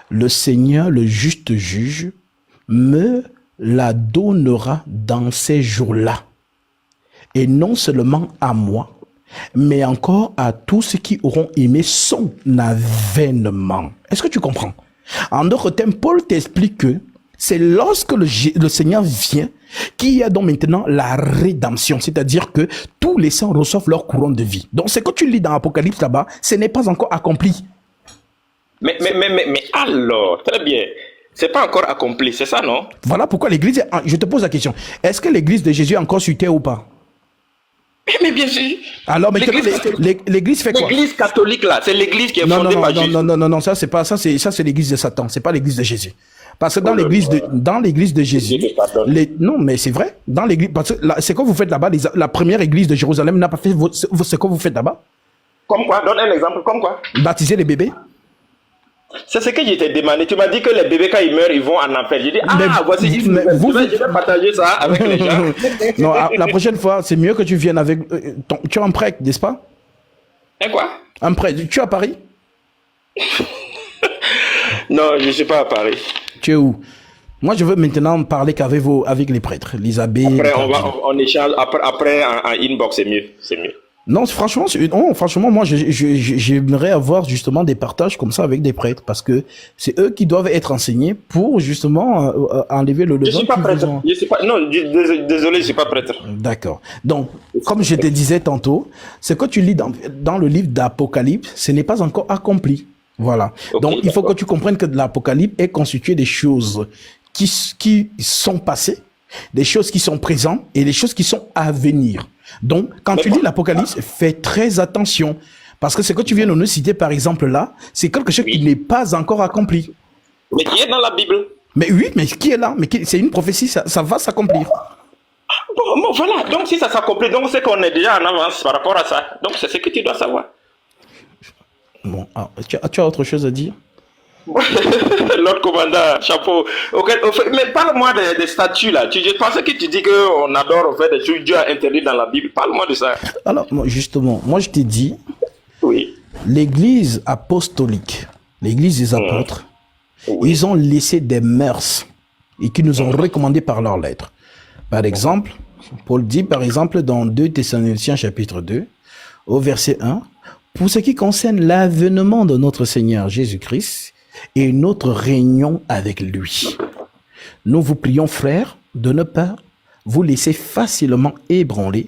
S1: Le Seigneur, le juste juge, me la donnera dans ces jours-là. Et non seulement à moi, mais encore à tous ceux qui auront aimé son avènement. Est-ce que tu comprends? En d'autres termes, Paul t'explique que c'est lorsque le Seigneur vient qu'il y a donc maintenant la rédemption, c'est-à-dire que tous les saints reçoivent leur couronne de vie. Donc, ce que tu lis dans l'Apocalypse là-bas, ce n'est pas encore accompli.
S2: Mais alors, très bien. C'est pas encore accompli, c'est ça, non?
S1: Voilà pourquoi l'église, je te pose la question, est-ce que l'église de Jésus est encore sur terre ou pas?
S2: Mais bien sûr.
S1: Alors maintenant, l'église fait quoi?
S2: L'église catholique, là, c'est l'église qui est
S1: Non,
S2: fondée par
S1: non,
S2: Jésus.
S1: non, ça c'est pas ça, c'est l'église de Satan, c'est pas l'église de Jésus. Parce que dans l'église de Jésus, non, mais c'est vrai, dans l'église, parce que c'est quoi vous faites là-bas, la première église de Jérusalem n'a pas fait ce que vous faites là-bas.
S2: Comme quoi? Donne un exemple, comme quoi?
S1: Baptiser les bébés.
S2: C'est ce que je t'ai demandé. Tu m'as dit que les bébés, quand ils meurent, ils vont en enfer. J'ai dit, voici une nouvelle. Je vais partager ça avec les gens.
S1: Non, la prochaine fois, c'est mieux que tu viennes avec... tu es un prêtre, n'est-ce pas?
S2: Un quoi?
S1: Un prêtre. Tu es à Paris?
S2: Non, je ne suis pas à Paris.
S1: Tu es où? Moi, je veux maintenant parler avec les prêtres, les abbés.
S2: Après, on échange. Après en inbox, c'est mieux. C'est mieux.
S1: Non, franchement, moi, j'aimerais avoir justement des partages comme ça avec des prêtres parce que c'est eux qui doivent être enseignés pour justement enlever le levain.
S2: Je suis pas prêtre. Je suis pas, non, désolé, je suis pas prêtre.
S1: D'accord. Donc, comme je te disais tantôt, ce que tu lis dans le livre d'Apocalypse, ce n'est pas encore accompli. Voilà. Okay, donc, il faut que tu comprennes que l'Apocalypse est constitué des choses qui sont passées, des choses qui sont présentes et des choses qui sont à venir. Donc, quand tu lis l'Apocalypse, fais très attention. Parce que ce que tu viens de nous citer, par exemple, là, c'est quelque chose qui n'est pas encore accompli.
S2: Mais qui est dans la Bible.
S1: Mais oui, mais qui est là? Mais c'est une prophétie, ça va s'accomplir.
S2: Bon, voilà. Donc, si ça s'accomplit, donc c'est qu'on est déjà en avance par rapport à ça. Donc, c'est ce que tu dois savoir.
S1: Bon, tu as autre chose à dire?
S2: L'autre commandant, chapeau. Okay, mais parle-moi des statuts là. Je pensais que tu dis qu'on adore faire des choses Dieu a interdit dans la Bible. Parle-moi de ça.
S1: Alors, justement, moi je t'ai dit,
S2: oui.
S1: L'église apostolique, l'église des apôtres, oui. Ils ont laissé des mœurs et qui nous ont recommandé par leurs lettres. Par exemple, Paul dit par exemple dans 2 Thessaloniciens chapitre 2, au verset 1, pour ce qui concerne l'avènement de notre Seigneur Jésus-Christ, et notre réunion avec lui. Nous vous prions, frères, de ne pas vous laisser facilement ébranler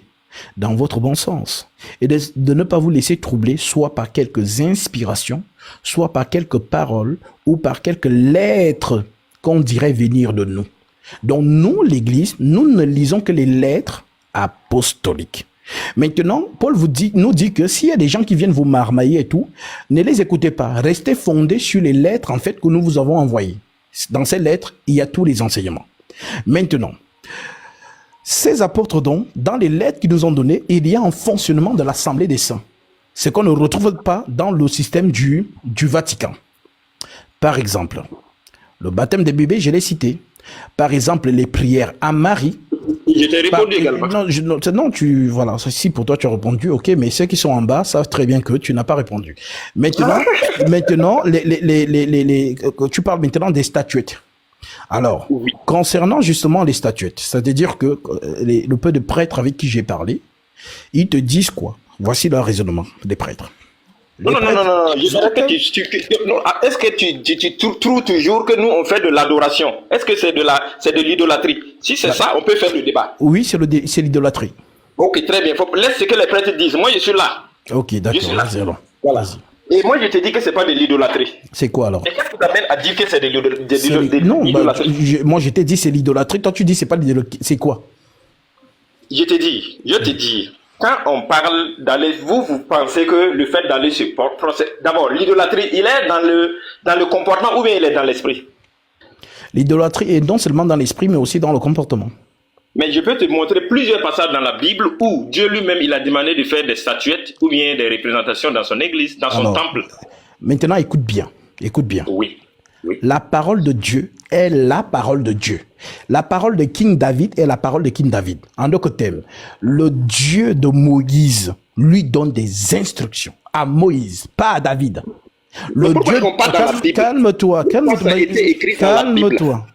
S1: dans votre bon sens et de ne pas vous laisser troubler soit par quelques inspirations, soit par quelques paroles ou par quelques lettres qu'on dirait venir de nous. Donc nous, l'Église, nous ne lisons que les lettres apostoliques. Maintenant, Paul nous dit que s'il y a des gens qui viennent vous marmailler et tout, ne les écoutez pas. Restez fondés sur les lettres en fait que nous vous avons envoyées. Dans ces lettres, il y a tous les enseignements. Maintenant, ces apôtres donc, dans les lettres qu'ils nous ont données, il y a un fonctionnement de l'Assemblée des saints. Ce qu'on ne retrouve pas dans le système du Vatican. Par exemple, le baptême des bébés, je l'ai cité. Par exemple, les prières à Marie.
S2: Je t'ai répondu également.
S1: Non, voilà, si pour toi tu as répondu, ok, mais ceux qui sont en bas savent très bien que tu n'as pas répondu. Maintenant, tu parles maintenant des statuettes. Alors, oui. Concernant justement les statuettes, c'est-à-dire que le peu de prêtres avec qui j'ai parlé, ils te disent quoi? Voici leur raisonnement des prêtres.
S2: Non. Est-ce que tu trouves toujours que nous, on fait de l'adoration? Est-ce que c'est de l'idolâtrie? Si c'est ça, on peut faire le débat.
S1: Oui, c'est l'idolâtrie.
S2: Ok, très bien. Laisse ce que les prêtres disent. Moi, je suis là.
S1: Ok, d'accord. Vas-y alors.
S2: Voilà. Et moi, je te dis que c'est pas de l'idolâtrie.
S1: C'est quoi alors?
S2: Et qu'est-ce qui t'amène à dire que c'est de l'idolâtrie?
S1: Moi, je t'ai dit c'est l'idolâtrie. Toi, tu dis c'est pas l'idolâtrie. C'est quoi?
S2: Je te dis. quand on parle d'aller, vous pensez que le fait d'aller se procès, d'abord, l'idolâtrie, il est dans le comportement ou bien il est dans l'esprit?
S1: L'idolâtrie est non seulement dans l'esprit, mais aussi dans le comportement.
S2: Mais je peux te montrer plusieurs passages dans la Bible où Dieu lui-même, il a demandé de faire des statuettes ou bien des représentations dans son église, dans son temple.
S1: Maintenant, écoute bien. Écoute bien.
S2: Oui. Oui.
S1: La parole de Dieu est la parole de Dieu. La parole de King David est la parole de King David. En d'autres termes, le Dieu de Moïse lui donne des instructions à Moïse, pas à David. Le Dieu, calme-toi,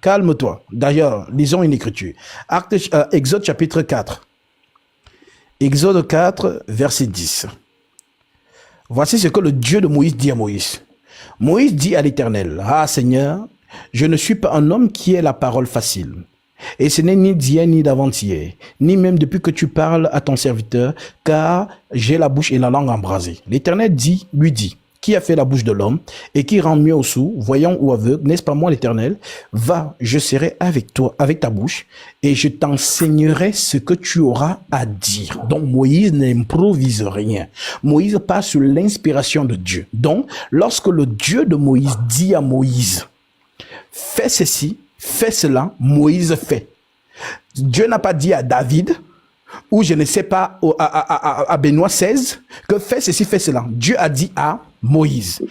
S1: calme-toi. D'ailleurs, lisons une écriture. Exode chapitre 4. Exode 4, verset 10. Voici ce que le Dieu de Moïse dit à Moïse. Moïse dit à l'Éternel, « Ah Seigneur, je ne suis pas un homme qui ait la parole facile. Et ce n'est ni d'hier ni d'avant-hier, ni même depuis que tu parles à ton serviteur, car j'ai la bouche et la langue embrasées. » L'Éternel lui dit, qui a fait la bouche de l'homme et qui rend mieux au sourd, voyant ou aveugle, n'est-ce pas moi l'Éternel? Va, je serai avec toi, avec ta bouche, et je t'enseignerai ce que tu auras à dire. Donc Moïse n'improvise rien. Moïse passe sur l'inspiration de Dieu. Donc, lorsque le Dieu de Moïse dit à Moïse, fais ceci, fais cela, Moïse fait. Dieu n'a pas dit à David, ou je ne sais pas, à Benoît XVI, que fais ceci, fais cela. Dieu a dit à Moïse.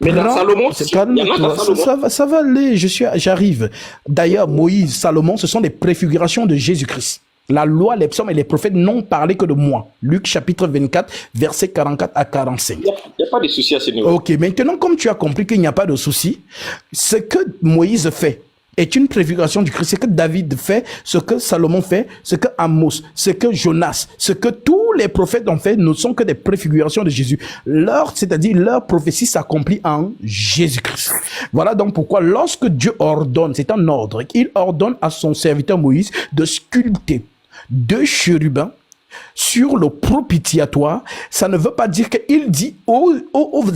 S2: Mais dans Salomon,
S1: ça va aller, j'arrive. D'ailleurs, Moïse, Salomon, ce sont des préfigurations de Jésus-Christ. La loi, les psaumes et les prophètes n'ont parlé que de moi. Luc chapitre 24, versets 44 à 45.
S2: Il n'y a pas de souci à ce niveau.
S1: Ok, maintenant, comme tu as compris qu'il n'y a pas de souci, ce que Moïse fait est une préfiguration du Christ. Ce que David fait, ce que Salomon fait, ce que Amos, ce que Jonas, ce que tous les prophètes ont fait ne sont que des préfigurations de Jésus. C'est-à-dire leur prophétie s'accomplit en Jésus-Christ. Voilà donc pourquoi lorsque Dieu ordonne, c'est un ordre, il ordonne à son serviteur Moïse de sculpter 2 chérubins sur le propitiatoire, ça ne veut pas dire qu'il dit aux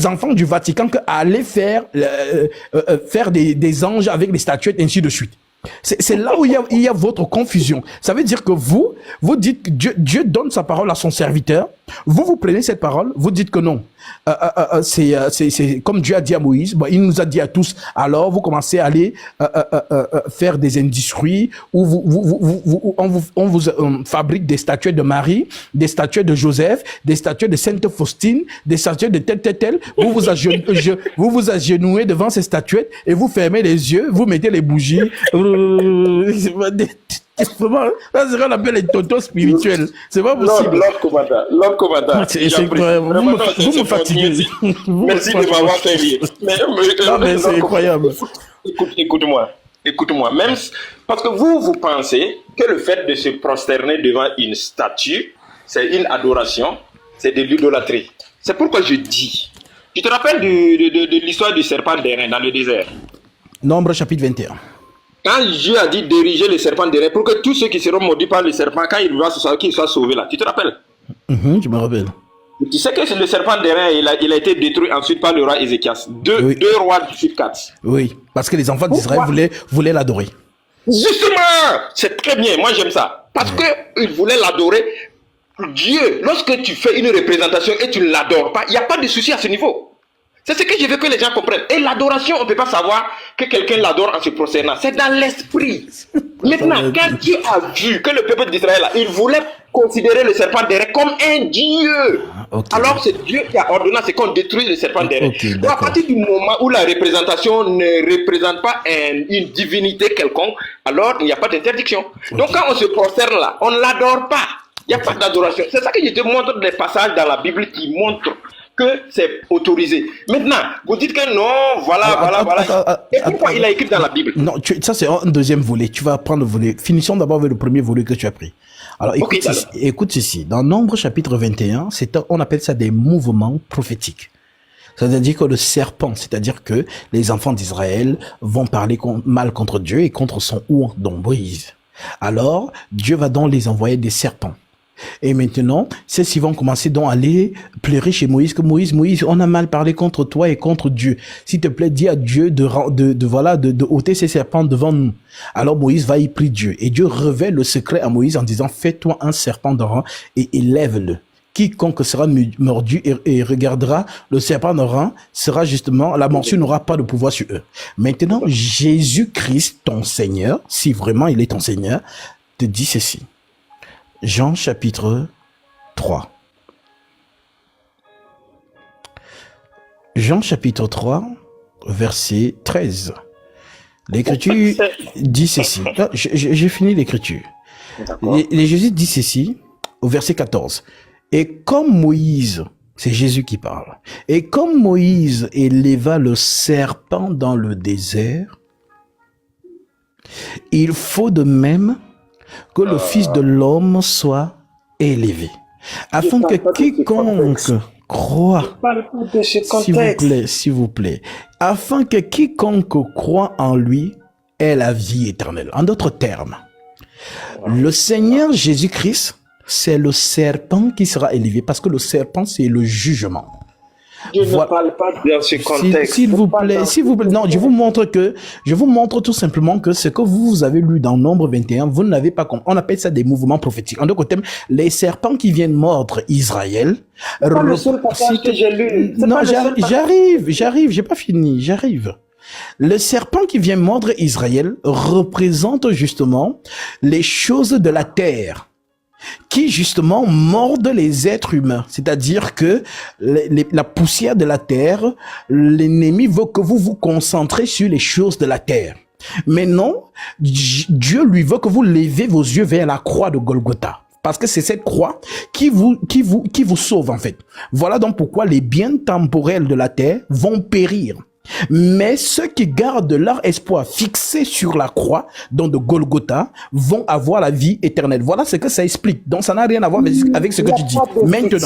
S1: enfants du Vatican qu'aller faire des anges avec des statuettes, ainsi de suite. C'est là où il y a votre confusion. Ça veut dire que vous dites que Dieu donne sa parole à son serviteur. Vous prenez cette parole, vous dites que non. C'est comme Dieu a dit à Moïse, bon, il nous a dit à tous. Alors vous commencez à aller faire des industries où on vous fabrique des statuettes de Marie, des statuettes de Joseph, des statuettes de Sainte Faustine, des statuettes de tel. Vous vous agenouillez devant ces statuettes et vous fermez les yeux, vous mettez les bougies. Vraiment, là, c'est ce qu'on appelle les tontons spirituels. C'est pas possible.
S2: L'homme commandant.
S1: C'est incroyable. Vous me fatiguez.
S2: Merci de m'avoir fait rire.
S1: Mais c'est incroyable.
S2: Écoute-moi. Même parce que vous pensez que le fait de se prosterner devant une statue, c'est une adoration, c'est de l'idolâtrie. C'est pourquoi je dis. Tu te rappelles de l'histoire du serpent d'airain dans le désert?
S1: Nombre chapitre 21.
S2: Quand Dieu a dit diriger le serpent d'airain pour que tous ceux qui seront maudits par le serpent, quand il va qu'ils soient sauvés là, tu te rappelles?
S1: Je me rappelle.
S2: Tu sais que le serpent d'airain, il a été détruit ensuite par le roi Ézéchias. Deux rois du sud 4.
S1: Oui, parce que les enfants d'Israël voulaient l'adorer.
S2: Justement, c'est très bien, moi j'aime ça. Parce qu'ils voulaient l'adorer. Dieu, lorsque tu fais une représentation et tu ne l'adores pas, il n'y a pas de souci à ce niveau. C'est ce que je veux que les gens comprennent. Et l'adoration, on ne peut pas savoir que quelqu'un l'adore en se prosternant. C'est dans l'esprit. Maintenant, quand Dieu a vu que le peuple d'Israël, il voulait considérer le serpent d'airain comme un dieu. Alors c'est Dieu qui a ordonné à ce qu'on détruise le serpent d'airain. Donc à partir du moment où la représentation ne représente pas une divinité quelconque, alors il n'y a pas d'interdiction. Donc quand on se prosterne là, on ne l'adore pas. Il n'y a pas d'adoration. C'est ça que je te montre des passages dans la Bible qui montrent que c'est autorisé. Maintenant, vous dites que non, voilà. Et pourquoi il a écrit dans la Bible? Non,
S1: ça c'est un deuxième volet. Tu vas prendre le volet. Finissons d'abord avec le premier volet que tu as pris. Alors écoute ceci. Dans Nombre chapitre 21, on appelle ça des mouvements prophétiques. C'est-à-dire que le serpent, c'est-à-dire que les enfants d'Israël vont parler mal contre Dieu et contre son oint, dont Moïse. Alors, Dieu va donc les envoyer des serpents. Et maintenant, ceux-ci vont commencer donc à aller pleurer chez Moïse, que Moïse, on a mal parlé contre toi et contre Dieu. S'il te plaît, dis à Dieu de ôter ces serpents devant nous. Alors Moïse va y prier Dieu. Et Dieu révèle le secret à Moïse en disant, fais-toi un serpent d'or et élève-le. quiconque sera mordu et regardera le serpent d'airain sera justement, la morsure n'aura pas de pouvoir sur eux. Maintenant, Jésus-Christ, ton Seigneur, si vraiment il est ton Seigneur, te dit ceci. Jean chapitre 3. Jean chapitre 3, verset 13. L'Écriture dit ceci. J'ai fini l'Écriture. Les Jésus dit ceci au verset 14. Et comme Moïse, c'est Jésus qui parle, et comme Moïse éleva le serpent dans le désert, il faut de même que le Fils de l'homme soit élevé, afin que quiconque croit, s'il vous plaît, afin que quiconque croit en lui ait la vie éternelle. En d'autres termes, le Seigneur Jésus-Christ, c'est le serpent qui sera élevé, parce que le serpent, c'est le jugement.
S2: Je ne parle pas dans ce contexte.
S1: S'il vous plaît, non, je vous montre tout simplement que ce que vous avez lu dans Nombre 21, vous n'avez pas compris. On appelle ça des mouvements prophétiques. En d'autres termes, les serpents qui viennent mordre Israël.
S2: C'est pas le seul passage que j'ai lu.
S1: Non, j'arrive, j'ai pas fini, j'arrive. Le serpent qui vient mordre Israël représente justement les choses de la terre, qui justement mordent les êtres humains. C'est-à-dire que la poussière de la terre, l'ennemi veut que vous vous concentrez sur les choses de la terre. Mais non, Dieu lui veut que vous levez vos yeux vers la croix de Golgotha. Parce que c'est cette croix qui vous sauve en fait. Voilà donc pourquoi les biens temporels de la terre vont périr. Mais ceux qui gardent leur espoir fixé sur la croix, donc de Golgotha, vont avoir la vie éternelle. Voilà ce que ça explique. Donc ça n'a rien à voir avec ce que tu dis. Maintenant,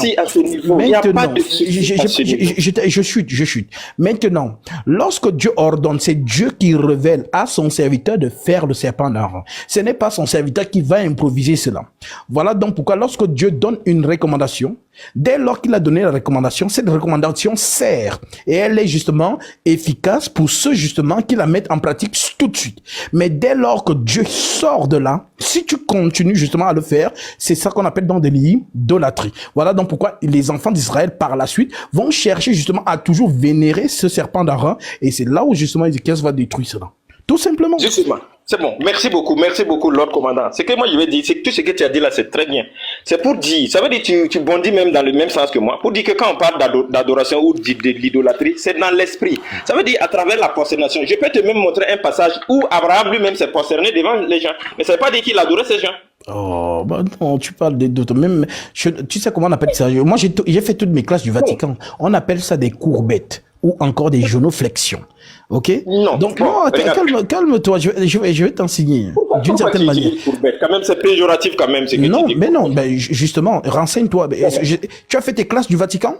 S1: je chute. Maintenant, lorsque Dieu ordonne, c'est Dieu qui révèle à son serviteur de faire le serpent d'airain. Ce n'est pas son serviteur qui va improviser cela. Voilà donc pourquoi lorsque Dieu donne une recommandation, dès lors qu'il a donné la recommandation, cette recommandation sert et elle est justement efficace pour ceux justement qui la mettent en pratique tout de suite. Mais dès lors que Dieu sort de là, si tu continues justement à le faire, c'est ça qu'on appelle dans de l'idolâtrie. Voilà donc pourquoi les enfants d'Israël par la suite vont chercher justement à toujours vénérer ce serpent d'airain et c'est là où justement Ézéchias va détruire cela. Tout simplement.
S2: Justement. C'est bon. Merci beaucoup, Lord Commandant. Ce que moi je vais dire, c'est que tout ce que tu as dit là, c'est très bien. C'est pour dire, ça veut dire que tu bondis même dans le même sens que moi, pour dire que quand on parle d'adoration ou de l'idolâtrie, c'est dans l'esprit. Ça veut dire à travers la prosternation. Je peux te même montrer un passage où Abraham lui-même s'est prosterné devant les gens. Mais ça ne veut pas dire qu'il adorait ces gens.
S1: Oh, bah non, tu parles d'autres. Même, tu sais comment on appelle ça? Moi, j'ai fait toutes mes classes du Vatican. On appelle ça des courbettes ou encore des genoflexions. Ok?
S2: Non.
S1: Donc, non, calme-toi, je vais t'enseigner d'une certaine manière.
S2: Quand même, c'est péjoratif quand même.
S1: Non, mais non, ben, justement, renseigne-toi. Tu as fait tes classes du Vatican?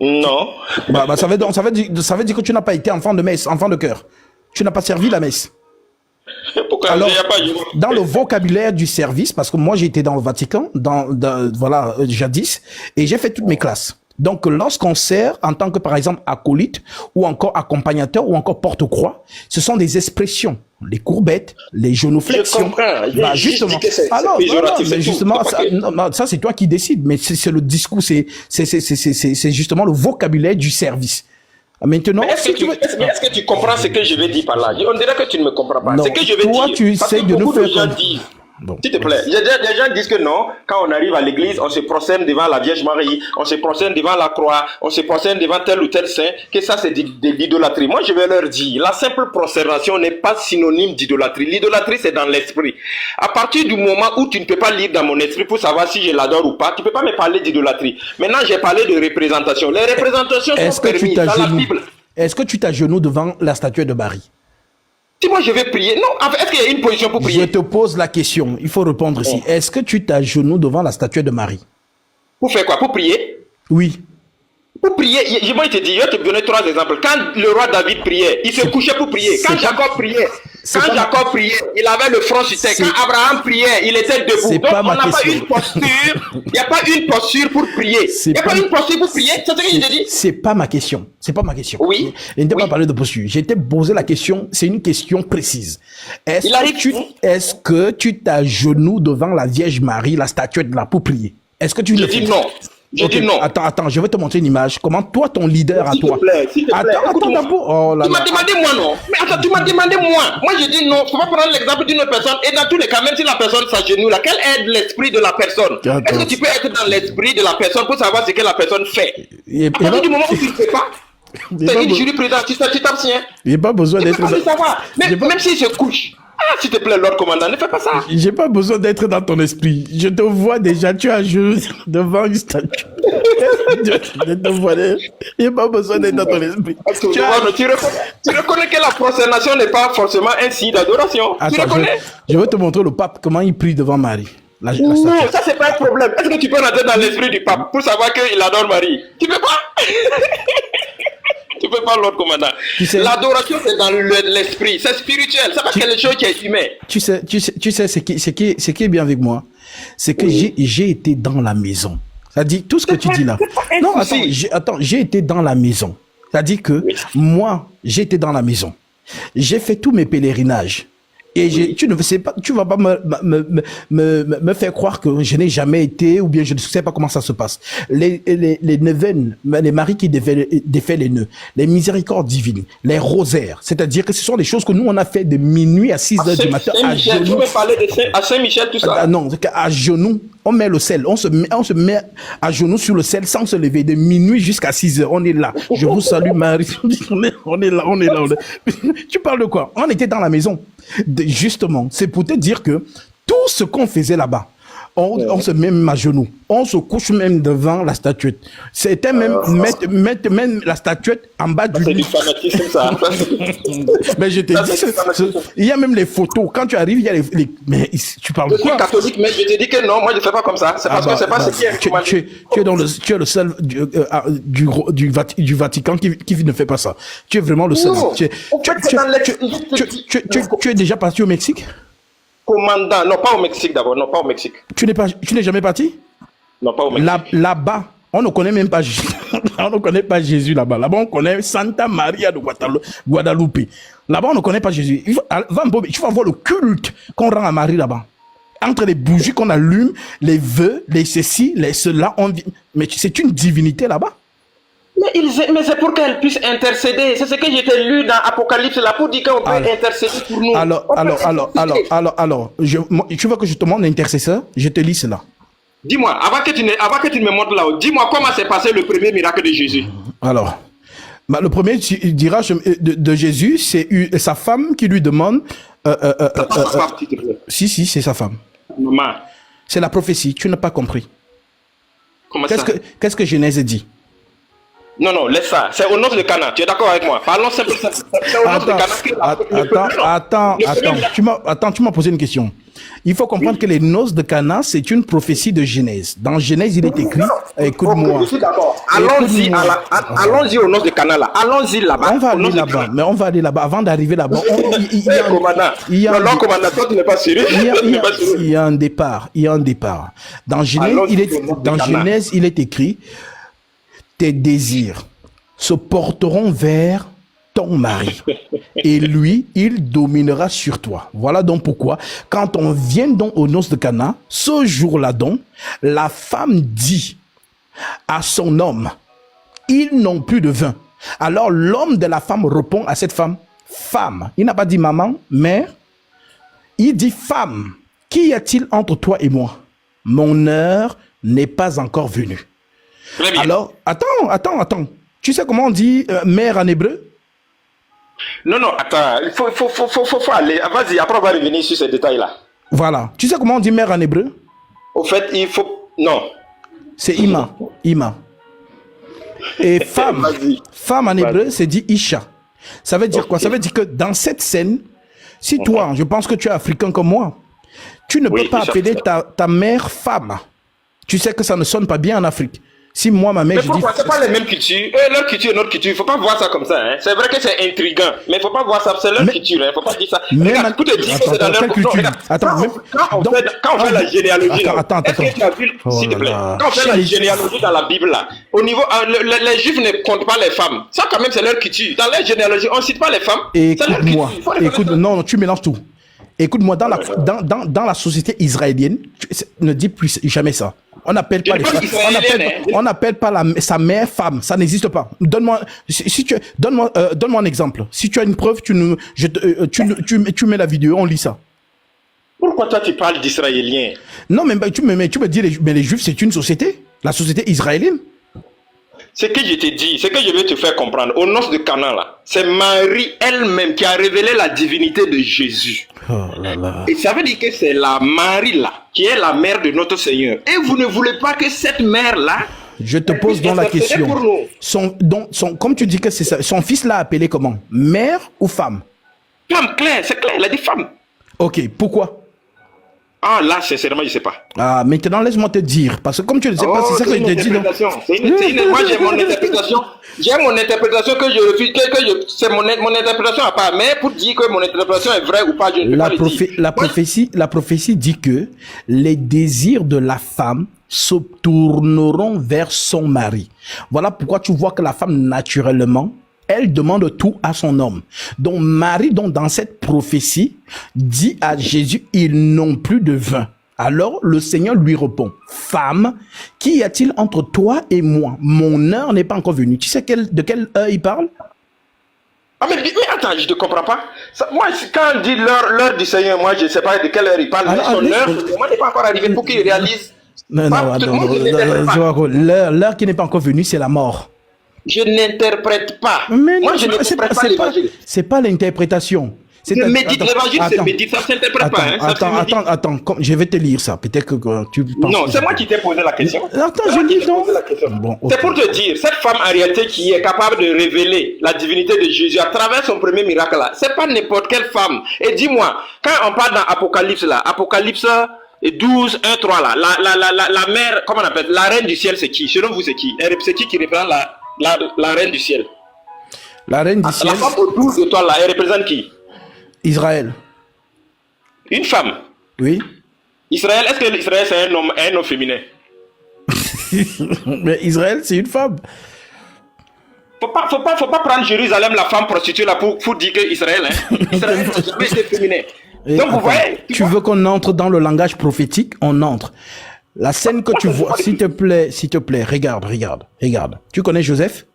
S2: Non.
S1: Bah, ça veut dire que tu n'as pas été enfant de messe, enfant de cœur. Tu n'as pas servi la messe.
S2: Pourquoi?
S1: Alors, dans le vocabulaire du service, parce que moi j'ai été dans le Vatican, voilà, jadis, et j'ai fait toutes mes classes. Donc, lorsqu'on sert en tant que, par exemple, acolyte, ou encore accompagnateur, ou encore porte-croix, ce sont des expressions. Les courbettes, les genoflexions.
S2: Je comprends.
S1: Bah, justement. Alors, justement, ça, c'est toi qui décides, mais c'est le discours, c'est justement le vocabulaire du service. Maintenant,
S2: est-ce que tu comprends ce que je vais dire par là? On dirait que tu ne me comprends pas.
S1: Non,
S2: ce que je vais
S1: toi,
S2: dire,
S1: tu essaies de nous faire comprendre.
S2: Bon, s'il te plaît, les gens disent que non, quand on arrive à l'église, on se prosterne devant la Vierge Marie, on se prosterne devant la croix, on se prosterne devant tel ou tel saint, que ça c'est de l'idolâtrie. Moi je vais leur dire, la simple prosternation n'est pas synonyme d'idolâtrie. L'idolâtrie c'est dans l'esprit. À partir du moment où tu ne peux pas lire dans mon esprit pour savoir si je l'adore ou pas, tu ne peux pas me parler d'idolâtrie. Maintenant j'ai parlé de représentation. Les représentations sont permises dans la Bible.
S1: Est-ce que tu t'agenouilles devant la statue de Marie?
S2: Si moi je vais prier, non, est-ce qu'il y a une position pour prier?
S1: Je te pose la question, il faut répondre ici. Est-ce que tu t'agenouilles devant la statue de Marie?
S2: Pour faire quoi? Pour prier?
S1: Oui.
S2: Pour prier, je vais te dire, je vais te donner 3 exemples. Quand le roi David priait, il se couchait pour prier. Quand Jacob priait, il avait le front sur terre. Quand Abraham priait, il était debout. Donc on n'a pas une posture, il n'y a pas une posture pour prier. Il n'y a pas une posture pour prier, c'est ce que je te dis.
S1: C'est pas ma question. C'est pas ma question.
S2: Oui.
S1: Je n'ai pas parlé de posture. J'ai été posé la question, c'est une question précise. Est-ce que tu t'agenouilles devant la Vierge Marie, la statuette là, pour prier? Est-ce que tu
S2: Je
S1: le
S2: dis
S1: fais?
S2: non. Je
S1: Ok,
S2: dis non.
S1: attends, je vais te montrer une image. Comment toi, ton leader à
S2: S'il
S1: toi.
S2: te plaît,
S1: Attends,
S2: écoute-moi.
S1: d'abord. Oh là
S2: Tu m'as
S1: là.
S2: demandé moi, non? Mais attends, tu m'as demandé moi. Moi, je dis non. Faut pas prendre l'exemple d'une personne. Et dans tous les cas, même si la personne s'agenouille là, quel est l'esprit de la personne? Est-ce que tu peux être dans l'esprit de la personne pour savoir ce que la personne fait? À partir du moment où tu ne fais pas, c'est une jurisprudence. Tu t'abstiens.
S1: J'ai pas besoin
S2: Tu peux
S1: d'être.
S2: pas le savoir. Même s'il se couche. Ah, s'il te plaît, Lord Commandant, ne fais pas ça.
S1: J'ai pas besoin d'être dans ton esprit. Je te vois déjà, tu as joué devant une statue. Je te vois. J'ai pas besoin d'être dans ton esprit.
S2: Tu reconnais que la prosternation n'est pas forcément un signe d'adoration. Tu
S1: Attends,
S2: reconnais?
S1: je vais te montrer le pape, comment il prie devant Marie. La
S2: Non,
S1: statue.
S2: ça c'est pas un problème. Est-ce que tu peux rentrer dans l'esprit du pape pour savoir qu'il adore Marie? Tu peux pas. Tu peux pas, Lord Commandant.
S1: Tu sais-
S2: L'adoration c'est dans l'esprit, c'est spirituel, c'est pas quelque chose qui est humain.
S1: Tu sais, ce qui est bien avec moi, c'est que j'ai été dans la maison. C'est-à-dire, tout ce que tu dis là. Non, attends, j'ai été dans la maison. C'est-à-dire que moi, j'ai été dans la maison. J'ai fait tous mes pèlerinages. Et tu ne sais pas, tu vas pas me faire croire que je n'ai jamais été, ou bien je ne sais pas comment ça se passe. Les neuvaines, les maris qui défait les nœuds, les miséricordes divines, les rosaires, c'est-à-dire que ce sont des choses que nous on a fait de minuit à 6 heures du matin à genoux.
S2: Tu peux parler à Saint-Michel, tout ça?
S1: Non, à genoux, on met le sel, on se met à genoux sur le sel sans se lever, de minuit jusqu'à 6 heures, on est là. Je vous salue Marie, on est là. Tu parles de quoi? On était dans la maison. Justement, c'est pour te dire que tout ce qu'on faisait là-bas, on se met même à genoux, on se couche même devant la statuette. C'était même mettre même la statuette en bas du
S2: lit. C'est du fanatisme, ça.
S1: Mais je te dis, il y a même les photos. Quand tu arrives, il y a les mais tu parles de quoi?
S2: Je suis catholique, mais je te dis que non, moi je ne fais pas comme ça. C'est parce que c'est pas ce qui est recommandé.
S1: Tu es le seul du Vatican qui ne fait pas ça. Tu es vraiment le seul.
S2: Non,
S1: tu es déjà parti au Mexique?
S2: Commandant, non pas au Mexique d'abord, non pas au Mexique.
S1: Tu n'es jamais parti?
S2: Non pas au Mexique.
S1: Là-bas, on ne connaît même pas Jésus. On ne connaît pas Jésus là-bas. Là-bas, on connaît Santa Maria de Guadalupe. Là-bas, on ne connaît pas Jésus. Tu vas voir le culte qu'on rend à Marie là-bas. Entre les bougies qu'on allume, les vœux, les ceci, les cela, mais c'est une divinité là-bas.
S2: Mais c'est pour qu'elle puisse intercéder. C'est ce que j'ai lu dans Apocalypse là pour dire qu'on peut intercéder pour nous.
S1: Alors, tu veux que je te montre l'intercesseur? Je te lis cela.
S2: Dis-moi, avant que tu ne me montres là-haut, dis-moi comment s'est passé le premier miracle de Jésus.
S1: Alors, le premier de Jésus, c'est sa femme qui lui demande. Si, c'est sa femme.
S2: Maman.
S1: C'est la prophétie. Tu n'as pas compris.
S2: Comment ça?
S1: Qu'est-ce que Genèse dit?
S2: Non, laisse ça. C'est au nom de Cana. Tu es d'accord avec moi? Parlons simplement. C'est au nom de Cana.
S1: Attends, tu m'as posé une question. Il faut comprendre que les noces de Cana, c'est une prophétie de Genèse. Dans Genèse, il est écrit, écoute-moi.
S2: Je suis d'accord. Allons-y aux noces de Cana là. Allons-y là-bas.
S1: On va aller là-bas. Mais on va aller là-bas. Avant d'arriver là-bas,
S2: non, commandant, toi tu n'es pas sérieux.
S1: Il y a un départ. Dans Genèse, il est écrit, tes désirs se porteront vers ton mari et lui, il dominera sur toi. Voilà donc pourquoi, quand on vient donc aux noces de Cana, ce jour-là donc, la femme dit à son homme, ils n'ont plus de vin. Alors l'homme de la femme répond à cette femme, femme. Il n'a pas dit maman, mère. Il dit femme. Qu'y a-t-il entre toi et moi? Mon heure n'est pas encore venue. Alors, attends. Tu sais comment on dit mère en hébreu?
S2: Non, attends. Il faut aller. Vas-y, après on va revenir sur ces détails-là.
S1: Voilà. Tu sais comment on dit mère en hébreu?
S2: Au fait, il faut... Non.
S1: C'est Ima. Et femme en hébreu, c'est dit Isha. Ça veut dire quoi? Ça veut dire que dans cette scène, si toi, je pense que tu es africain comme moi, tu ne peux pas appeler ta mère femme. Tu sais que ça ne sonne pas bien en Afrique. Si moi, ma mère,
S2: mais pourquoi? C'est pas les mêmes cultures. Leur culture et notre culture. Il faut pas voir ça comme ça. Hein. C'est vrai que c'est intriguant, mais il faut pas voir ça. C'est leur culture. Il faut pas dire ça. Regarde, tout est dit que c'est dans leur culture. Quand on fait la généalogie, est-ce que tu as vu, s'il te plaît, quand on fait la généalogie dans la Bible, là, au niveau, les Juifs ne comptent pas les femmes. Ça, quand même, c'est leur culture. Dans leur généalogie, on ne cite pas les femmes.
S1: Écoute-moi. Non, tu mélanges tout. Écoute-moi, dans la société israélienne, ne dis plus jamais ça. On n'appelle pas
S2: Je parle israélienne, hein.
S1: on n'appelle pas sa mère femme. Ça n'existe pas. Donne-moi, donne-moi un exemple. Si tu as une preuve, tu mets la vidéo, on lit ça.
S2: Pourquoi toi tu parles d'israélien?
S1: Non, mais tu me dis, mais les Juifs, c'est une société. La société israélienne.
S2: Ce que je te dis, ce que je vais te faire comprendre, aux noces de Cana, là, c'est Marie elle-même qui a révélé la divinité de Jésus.
S1: Oh là là.
S2: Et ça veut dire que c'est la Marie là, qui est la mère de notre Seigneur. Et vous ne voulez pas que cette mère-là...
S1: Je te pose donc la question. Comme tu dis que c'est ça, son fils l'a appelé comment? Mère ou femme?
S2: Femme, clair, c'est clair, il a dit femme.
S1: Ok, pourquoi?
S2: Ah là, sincèrement, je ne sais pas.
S1: Ah, maintenant, laisse-moi te dire. Parce que comme tu ne sais pas, c'est ça que je te dis.
S2: Moi, j'ai mon interprétation. J'ai mon interprétation que je refuse. C'est mon interprétation à part. Mais pour dire que mon interprétation est vraie ou pas, je ne peux pas le dire.
S1: La prophétie dit que les désirs de la femme se tourneront vers son mari. Voilà pourquoi tu vois que la femme, naturellement, elle demande tout à son homme. Donc Marie, dans cette prophétie, dit à Jésus, ils n'ont plus de vin. Alors le Seigneur lui répond, femme, qu'y a-t-il entre toi et moi? Mon heure n'est pas encore venue. Tu sais de quelle heure il parle?
S2: Ah mais attends, je ne comprends pas. Moi, quand on dit l'heure du Seigneur, moi je ne sais pas de quelle heure il parle. Mais son heure, moi n'est pas encore arrivé pour qu'il réalise.
S1: Non, l'heure qui n'est pas encore venue, c'est la mort.
S2: Je n'interprète pas.
S1: Mais
S2: moi, je n'interprète pas l'évangile.
S1: C'est pas l'interprétation.
S2: Je médite l'évangile, c'est médite, ça ne s'interprète pas.
S1: Attends, je vais te lire ça. Peut-être que tu penses.
S2: Non, c'est moi qui t'ai posé la question.
S1: Attends, je lis donc.
S2: Bon, okay. C'est pour te dire, cette femme en réalité qui est capable de révéler la divinité de Jésus à travers son premier miracle là, c'est pas n'importe quelle femme. Et dis-moi, quand on parle dans Apocalypse là, Apocalypse 12, 1, 3 là, la mère, comment on appelle, la reine du ciel, c'est qui? Selon vous, c'est qui? C'est qui représente la reine du ciel?
S1: La reine du ciel.
S2: La femme au 12 étoiles là, elle représente qui?
S1: Israël.
S2: Une femme?
S1: Oui.
S2: Israël, est-ce que Israël c'est un homme féminin?
S1: Mais Israël, c'est une femme.
S2: Faut pas prendre Jérusalem, la femme prostituée là pour dire que Israël, hein. Israël, c'est féminin.
S1: Et donc, vous voyez, tu veux qu'on entre dans le langage prophétique? On entre. La scène que tu vois, s'il te plaît, regarde. Tu connais Joseph?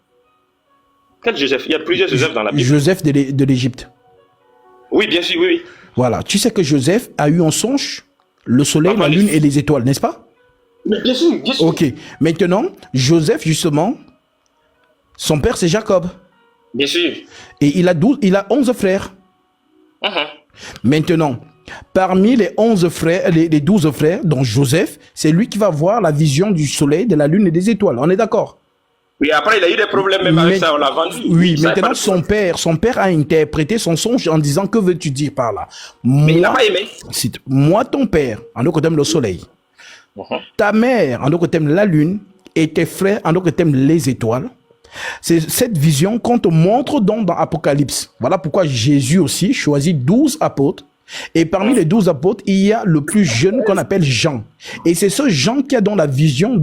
S2: Quel Joseph? Il y a plusieurs Joseph dans la Bible.
S1: Joseph de l'Égypte.
S2: Oui, bien sûr, oui.
S1: Voilà. Tu sais que Joseph a eu en songe le soleil, la lune et les étoiles, n'est-ce pas?
S2: Mais bien sûr.
S1: Ok. Maintenant, Joseph, justement, son père, c'est Jacob.
S2: Bien sûr.
S1: Et il a 11 frères. Maintenant, parmi les 11 frères, les 12 frères, dont Joseph, c'est lui qui va voir la vision du soleil, de la lune et des étoiles. On est d'accord?
S2: Oui, après, il a eu des problèmes même avec ça, on l'a vendu.
S1: Oui, maintenant, son père a interprété son songe en disant, que veux-tu dire par là?
S2: Mais il n'a pas aimé.
S1: Moi, ton père, en d'autres termes, le soleil. Ta mère, en d'autres termes, la lune, et tes frères, en d'autres termes, les étoiles. C'est cette vision qu'on te montre dans Apocalypse. Voilà pourquoi Jésus aussi choisit 12 apôtres. Et parmi les 12 apôtres, il y a le plus jeune qu'on appelle Jean. Et c'est ce Jean qui a dans la vision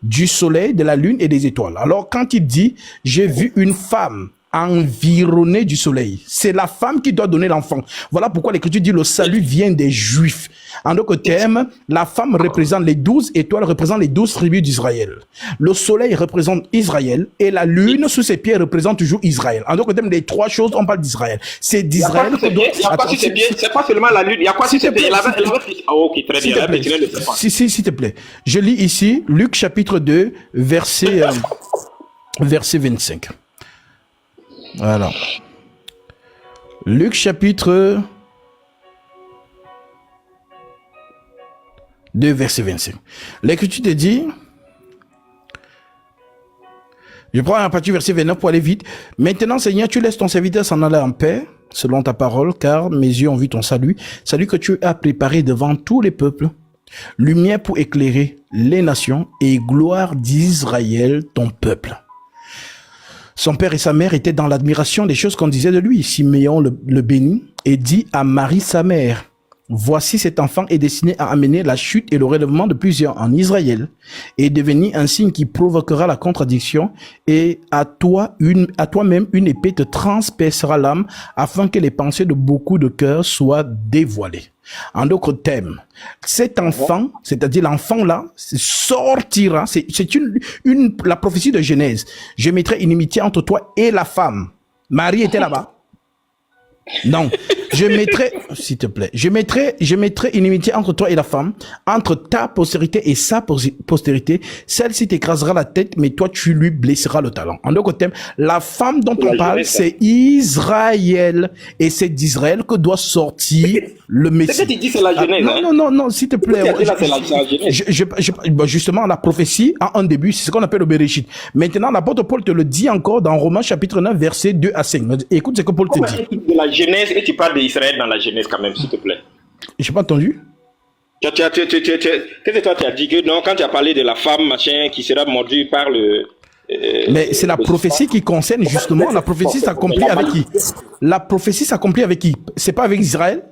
S1: du soleil, de la lune et des étoiles. Alors quand il dit, j'ai vu une femme environnée du soleil, c'est la femme qui doit donner l'enfant. Voilà pourquoi l'Écriture dit le salut vient des Juifs. En d'autres termes, la femme représente les 12 étoiles, représente les 12 tribus d'Israël. Le soleil représente Israël et la lune sous ses pieds représente toujours Israël. En d'autres termes, les trois choses, on parle d'Israël. C'est d'Israël que donc...
S2: Il y a quoi si c'est bien? C'est pas seulement la lune. Il y a quoi si c'est bien? Ok, très bien.
S1: S'il te plaît. Je lis ici Luc chapitre 2, verset 25. Voilà. Luc chapitre 2, verset 25. L'Écriture te dit, je prends la partie verset 29 pour aller vite. Maintenant, Seigneur, tu laisses ton serviteur s'en aller en paix, selon ta parole, car mes yeux ont vu ton salut. Salut que tu as préparé devant tous les peuples, lumière pour éclairer les nations et gloire d'Israël, ton peuple. Son père et sa mère étaient dans l'admiration des choses qu'on disait de lui. Siméon le bénit et dit à Marie, sa mère, Voici cet enfant est destiné à amener la chute et le relèvement de plusieurs en Israël et devenir un signe qui provoquera la contradiction et à toi-même une épée te transpercera l'âme afin que les pensées de beaucoup de cœurs soient dévoilées. En d'autres termes, cet enfant, c'est-à-dire l'enfant là, sortira, c'est la prophétie de Genèse. Je mettrai inimitié entre toi et la femme. Marie était là-bas. Non, je mettrai, s'il te plaît, je mettrai inimitié entre toi et la femme, entre ta postérité et sa postérité. Celle-ci t'écrasera la tête, mais toi, tu lui blesseras le talon. En d'autres termes, la femme dont on parle, c'est Israël. Et c'est d'Israël que doit sortir le Messie.
S2: C'est que tu dis, c'est la Genèse.
S1: Non, s'il te plaît. Justement, la prophétie a un début, c'est ce qu'on appelle le Bereshit. Maintenant, l'apôtre Paul te le dit encore dans Romains chapitre 9, versets 2 à 5. Écoute ce que Paul te dit.
S2: De la Genèse et tu parles d'Israël dans la Genèse quand même, s'il te plaît.
S1: J'ai pas entendu.
S2: Qu'est-ce que toi tu as dit que non, quand tu as parlé de la femme machin qui sera mordue par le...
S1: Mais c'est la prophétie qui concerne justement, la prophétie s'accomplit avec qui? La prophétie s'accomplit avec qui? C'est pas avec Israël?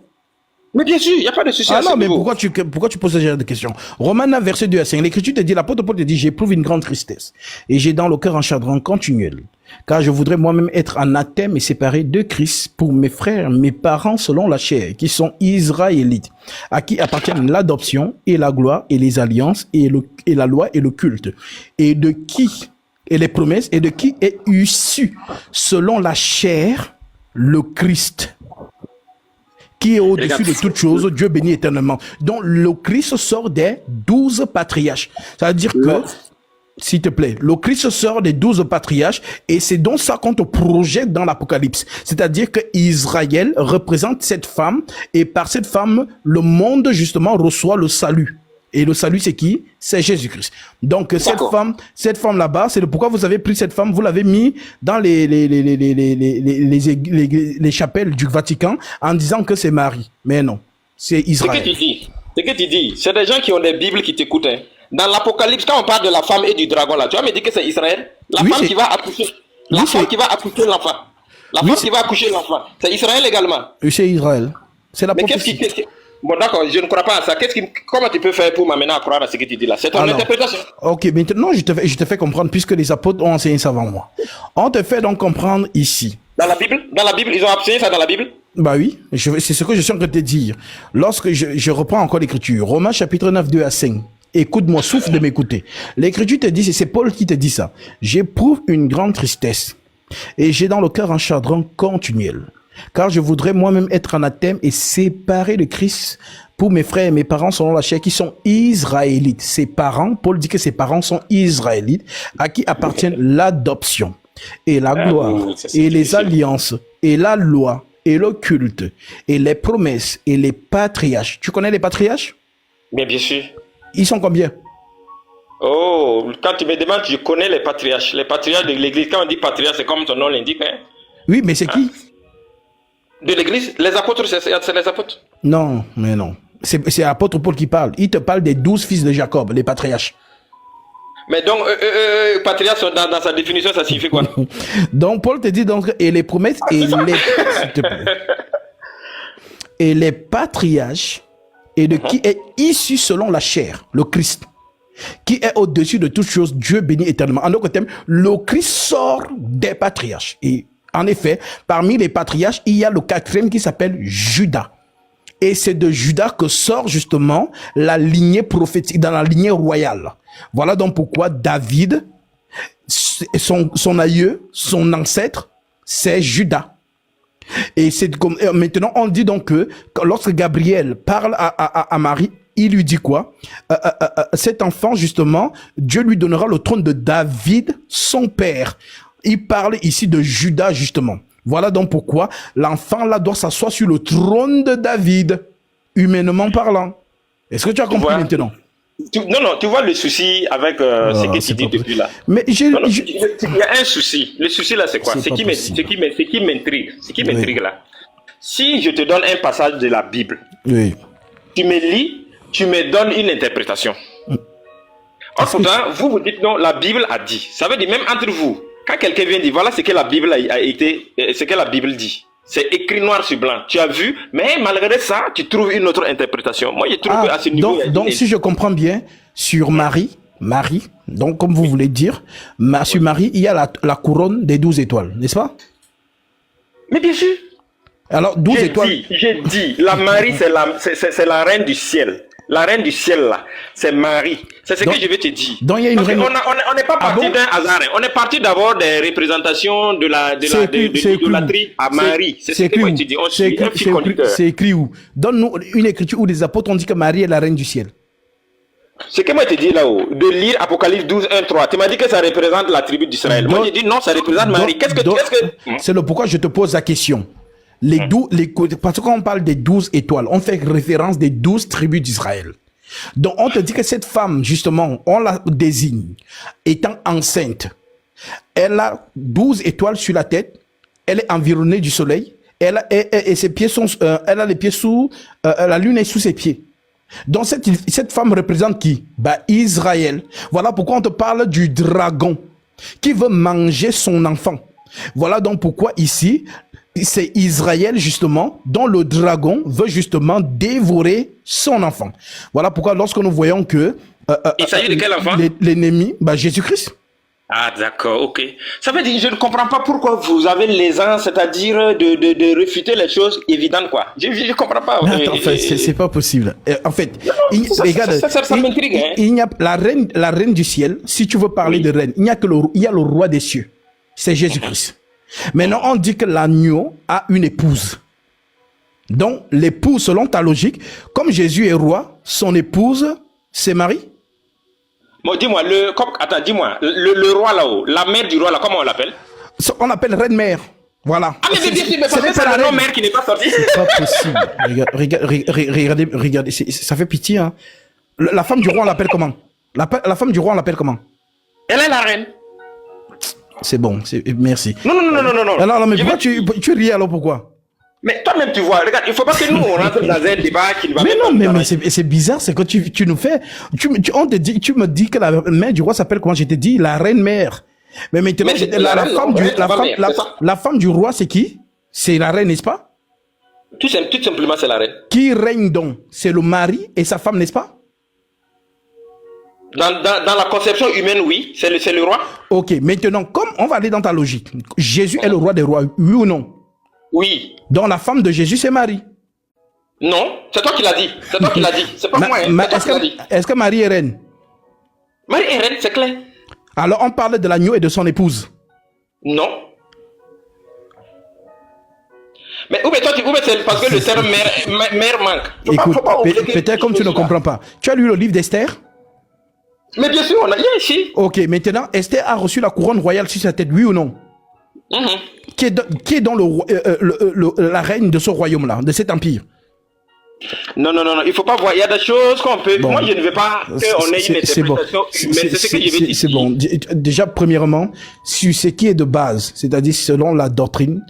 S2: Mais bien sûr, il n'y a pas de souci.
S1: Ah non, mais pourquoi tu poses ce genre de questions? Romains 9, verset 2 à 5. L'Écriture te dit, l'apôtre Paul te dit, j'éprouve une grande tristesse et j'ai dans le cœur un chagrin continuel. Car je voudrais moi-même être anathème et séparé de Christ pour mes frères, mes parents selon la chair, qui sont israélites, à qui appartiennent l'adoption et la gloire et les alliances et la loi et le culte, et de qui, et les promesses, et de qui est issu selon la chair, le Christ, qui est au-dessus de toute chose, Dieu béni éternellement. Donc le Christ sort des 12 patriarches. Ça veut dire que, s'il te plaît, le Christ sort des 12 patriarches et c'est donc ça qu'on te projette dans l'Apocalypse. C'est-à-dire que Israël représente cette femme et par cette femme, le justement reçoit le salut. Et le salut, c'est qui? C'est Jésus-Christ. Donc, cette femme là-bas, c'est pourquoi vous avez pris cette femme, vous l'avez mis dans les chapelles du Vatican en disant que c'est Marie. Mais non, c'est Israël.
S2: C'est que tu dis. C'est des gens qui ont des Bibles qui t'écoutent. Hein. Dans l'Apocalypse, quand on parle de la femme et du dragon là, tu vas me dire que c'est Israël? La femme qui va accoucher. La femme qui va accoucher l'enfant. La femme qui va accoucher l'enfant. C'est Israël également.
S1: Oui, c'est Israël. C'est la prophétie.
S2: Bon, d'accord, je ne crois pas à ça. Comment tu peux faire pour m'amener à croire à ce que tu dis là? C'est ton interprétation.
S1: Ok, maintenant, je te fais comprendre, puisque les apôtres ont enseigné ça avant moi. On te fait donc comprendre ici.
S2: Dans la Bible, ils ont enseigné ça dans la Bible?
S1: Bah oui, c'est ce que je suis en train de te dire. Lorsque je reprends encore l'écriture, Romains chapitre 9, 2 à 5. Écoute-moi, souffle de m'écouter. L'écriture te dit, c'est Paul qui te dit ça. J'éprouve une grande tristesse et j'ai dans le cœur un chagrin continuel. Car je voudrais moi-même être anathème et séparé de Christ pour mes frères et mes parents selon la chair qui sont israélites. Ses parents, Paul dit que ses parents sont israélites, à qui appartiennent l'adoption et la gloire et les alliances et la loi et le culte et les promesses et les patriarches. Tu connais les patriarches?
S2: Mais bien sûr.
S1: Ils sont combien?
S2: Oh, quand tu me demandes, je connais les patriarches. Les patriarches de l'église, quand on dit patriarche, c'est comme ton nom l'indique. Hein?
S1: Oui, mais c'est qui?
S2: De l'église, les apôtres, c'est les apôtres.
S1: Non, mais non. C'est l'apôtre Paul qui parle. Il te parle des 12 fils de Jacob, les patriarches.
S2: Mais donc, patriarche, dans sa définition, ça signifie quoi?
S1: Donc, Paul te dit donc, et les promesses, et les patriarches, et de qui est issu selon la chair, le Christ, qui est au-dessus de toutes choses, Dieu béni éternellement. En d'autres termes, le Christ sort des patriarches. Et en effet, parmi les patriarches, il y a le 4e qui s'appelle Judas. Et c'est de Judas que sort justement la lignée prophétique, dans la lignée royale. Voilà donc pourquoi David, son aïeux, son ancêtre, c'est Judas. Et c'est comme maintenant on dit donc que lorsque Gabriel parle à Marie, il lui dit quoi? Cet enfant justement, Dieu lui donnera le trône de David, son père. Il parle ici de Judas justement. Voilà donc pourquoi l'enfant là doit s'asseoir sur le trône de David, humainement parlant. Est-ce que tu as compris maintenant?
S2: Non, tu vois le souci avec ce que tu dis depuis là.
S1: Mais il
S2: y a un souci. Le souci là, c'est quoi? Ce qui m'intrigue. Ce qui m'intrigue là. Si je te donne un passage de la Bible, tu me lis, tu me donnes une interprétation. Pourtant, vous dites non, la Bible a dit. Ça veut dire même entre vous, quand quelqu'un vient dire voilà ce que la Bible a été, ce que la Bible dit. C'est écrit noir sur blanc. Tu as vu, mais malgré ça, tu trouves une autre interprétation. Moi, je trouve qu'à ce niveau...
S1: Donc, si je comprends bien, sur Marie, donc comme vous voulez dire, sur Marie, il y a la couronne des 12 étoiles, n'est-ce pas?
S2: Mais bien sûr.
S1: Alors, 12 étoiles...
S2: J'ai dit, la Marie, c'est la reine du ciel. La reine du ciel, là, c'est Marie. C'est ce que je vais te dire.
S1: Donc, il y a une reine...
S2: On n'est pas parti d'un hasard. On est parti d'abord des représentations de l'idolâtrie à Marie. C'est ce que moi je te dis. On suit un fil conducteur.
S1: C'est écrit où? Donne-nous une écriture où les apôtres ont dit que Marie est la reine du ciel.
S2: Ce que moi je te dis là-haut, de lire Apocalypse 12, 1, 3, tu m'as dit que ça représente la tribu d'Israël. Moi je dis non, ça représente Marie.
S1: C'est le pourquoi je te pose la question. Parce que quand on parle des 12 étoiles, on fait référence des 12 tribus d'Israël. Donc, on te dit que cette femme, justement, on la désigne, étant enceinte. Elle a 12 étoiles sur la tête. Elle est environnée du soleil. Et ses pieds sont, elle a les pieds sous, la lune est sous ses pieds. Donc, cette femme représente qui? Israël. Voilà pourquoi on te parle du dragon qui veut manger son enfant. Voilà donc pourquoi ici, c'est Israël justement dont le dragon veut justement dévorer son enfant. Voilà pourquoi lorsque nous voyons que
S2: il s'agit de quel enfant?
S1: L'ennemi, Jésus-Christ.
S2: Ah d'accord, ok. Ça veut dire je ne comprends pas pourquoi vous avez l'aisance, c'est-à-dire de réfuter les choses évidentes quoi. Je ne comprends pas.
S1: Attends, c'est pas possible. En fait, regarde,
S2: ça m'intrigue. Hein.
S1: Il y a la reine du ciel. Si tu veux parler de reine, il y a le roi des cieux. C'est Jésus-Christ. Maintenant, on dit que l'agneau a une épouse. Donc, l'épouse, selon ta logique, comme Jésus est roi, son épouse, c'est Marie.
S2: Bon, dis-moi, le roi là-haut, la mère du roi là, comment on l'appelle?
S1: On l'appelle reine-mère. Voilà.
S2: Ah, mais c'est la reine-mère qui n'est pas sortie.
S1: C'est pas possible. Regardez, ça fait pitié. Hein. La femme du roi, on l'appelle comment? La femme du roi, on l'appelle comment?
S2: Elle est la reine.
S1: C'est bon, merci.
S2: Non.
S1: Alors, mais pourquoi tu ris alors, pourquoi?
S2: Mais toi-même, tu vois, regarde, il ne faut pas que nous, on rentre dans un débat qui va...
S1: Mais non, mais c'est bizarre, c'est que tu nous fais... Tu me dis que la mère du roi s'appelle comment? Je t'ai dit la reine-mère. Mais maintenant, la femme du roi, c'est qui? C'est la reine, n'est-ce pas?
S2: Tout simplement, c'est la reine.
S1: Qui règne donc? C'est le mari et sa femme, n'est-ce pas?
S2: Dans la conception humaine, oui, c'est le roi.
S1: Ok, maintenant, comme on va aller dans ta logique, Jésus est le roi des rois, oui ou non?
S2: Oui.
S1: Donc la femme de Jésus, c'est Marie.
S2: Non, c'est toi qui l'as dit. C'est toi qui l'as dit. C'est pas moi.
S1: Est-ce que Marie est reine?
S2: Marie est reine, c'est clair.
S1: Alors on parle de l'agneau et de son épouse.
S2: Non. Mais c'est parce que le terme mère manque.
S1: Écoute, peut-être comme tu ne comprends pas. Tu as lu le livre d'Esther?
S2: Mais bien sûr, on a ici.
S1: Ok, maintenant, Esther a reçu la couronne royale sur sa tête, oui ou non? Qui est dans la reine de ce royaume-là, de cet empire?
S2: Non, il faut pas voir. Il y a des choses qu'on peut... Bon. Moi, je ne veux pas qu'on ait une interprétation. Mais c'est ce que je vais dire.
S1: C'est bon. Déjà, premièrement, sur ce qui est de base, c'est-à-dire selon la doctrine,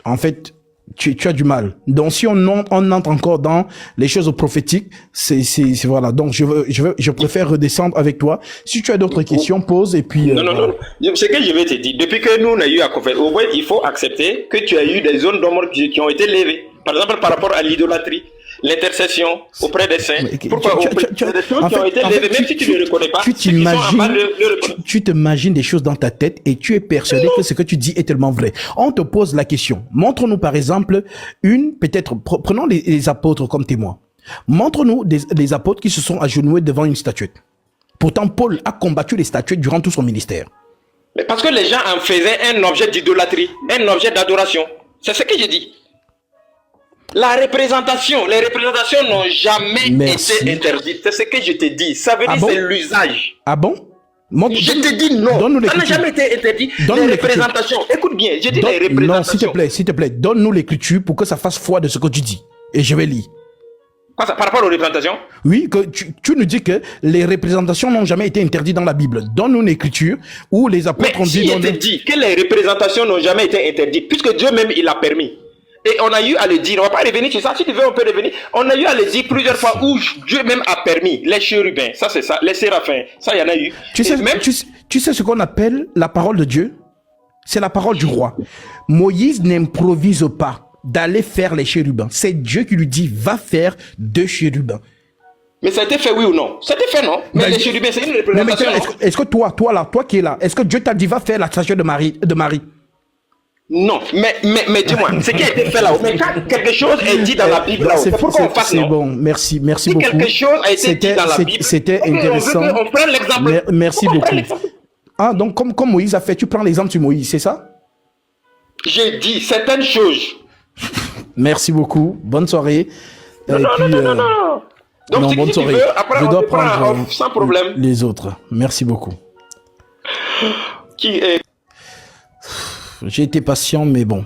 S1: en fait... Tu as du mal. Donc, si on entre encore dans les choses prophétiques, c'est voilà. Donc, je préfère redescendre avec toi. Si tu as d'autres questions, pose et puis.
S2: Non. Ce que je vais te dire, depuis que nous on a eu à conférer, au moins, il faut accepter que tu as eu des zones d'ombre qui ont été levées. Par exemple, par rapport à l'idolâtrie, l'intercession auprès des saints. Pourquoi des choses qui ont été levées, même si tu ne les reconnais pas.
S1: Tu t'imagines des choses dans ta tête et tu es persuadé que ce que tu dis est tellement vrai. On te pose la question. Montre-nous par exemple prenons les apôtres comme témoins. Montre-nous des apôtres qui se sont agenouillés devant une statuette. Pourtant, Paul a combattu les statuettes durant tout son ministère.
S2: Mais parce que les gens en faisaient un objet d'idolâtrie, un objet d'adoration. C'est ce que j'ai dit. Les représentations n'ont jamais été interdites. C'est ce que je te dis. Ça veut dire c'est l'usage.
S1: Ah bon?
S2: Je te dis non. Ça n'a jamais été interdit. Les représentations. Écoute bien, je dis les représentations.
S1: Non, s'il te plaît, donne-nous l'écriture pour que ça fasse foi de ce que tu dis. Et je vais lire.
S2: Quoi, ça, par rapport aux représentations?
S1: Oui, que tu nous dis que les représentations n'ont jamais été interdites dans la Bible. Donne-nous une écriture où les apôtres ont dit...
S2: Mais si dit que les représentations n'ont jamais été interdites, puisque Dieu même il a permis. Et on a eu à le dire, on va pas revenir sur ça, si tu veux on peut revenir. On a eu à le dire plusieurs fois où Dieu même a permis. Les chérubins, ça c'est ça, les séraphins, ça il y en a eu.
S1: Tu sais ce qu'on appelle la parole de Dieu? C'est la parole du roi. Moïse n'improvise pas d'aller faire les chérubins. C'est Dieu qui lui dit, va faire 2 chérubins.
S2: Mais ça a été fait, oui ou non? Ça a été fait, non? Mais les chérubins, c'est une représentation.
S1: Est-ce que toi qui es là, est-ce que Dieu t'a dit, va faire la statue de Marie?
S2: Non, mais dis-moi, ce qui a été fait là, mais quand quelque chose est dit dans la Bible là, c'est pour qu'on fasse, non?
S1: C'est bon, merci beaucoup.
S2: Si quelque chose a été dit dans la Bible,
S1: c'était intéressant.
S2: On prend l'exemple.
S1: Merci beaucoup. Ah, donc comme Moïse a fait, tu prends l'exemple sur Moïse, c'est ça?
S2: J'ai dit certaines choses.
S1: Merci beaucoup, bonne soirée.
S2: Non. Donc,
S1: non, bonne
S2: si
S1: soirée.
S2: Tu veux, après,
S1: je
S2: on
S1: dois
S2: prendre
S1: prendre
S2: sans problème.
S1: Les autres. Merci beaucoup.
S2: Qui est...
S1: J'ai été patient, mais bon.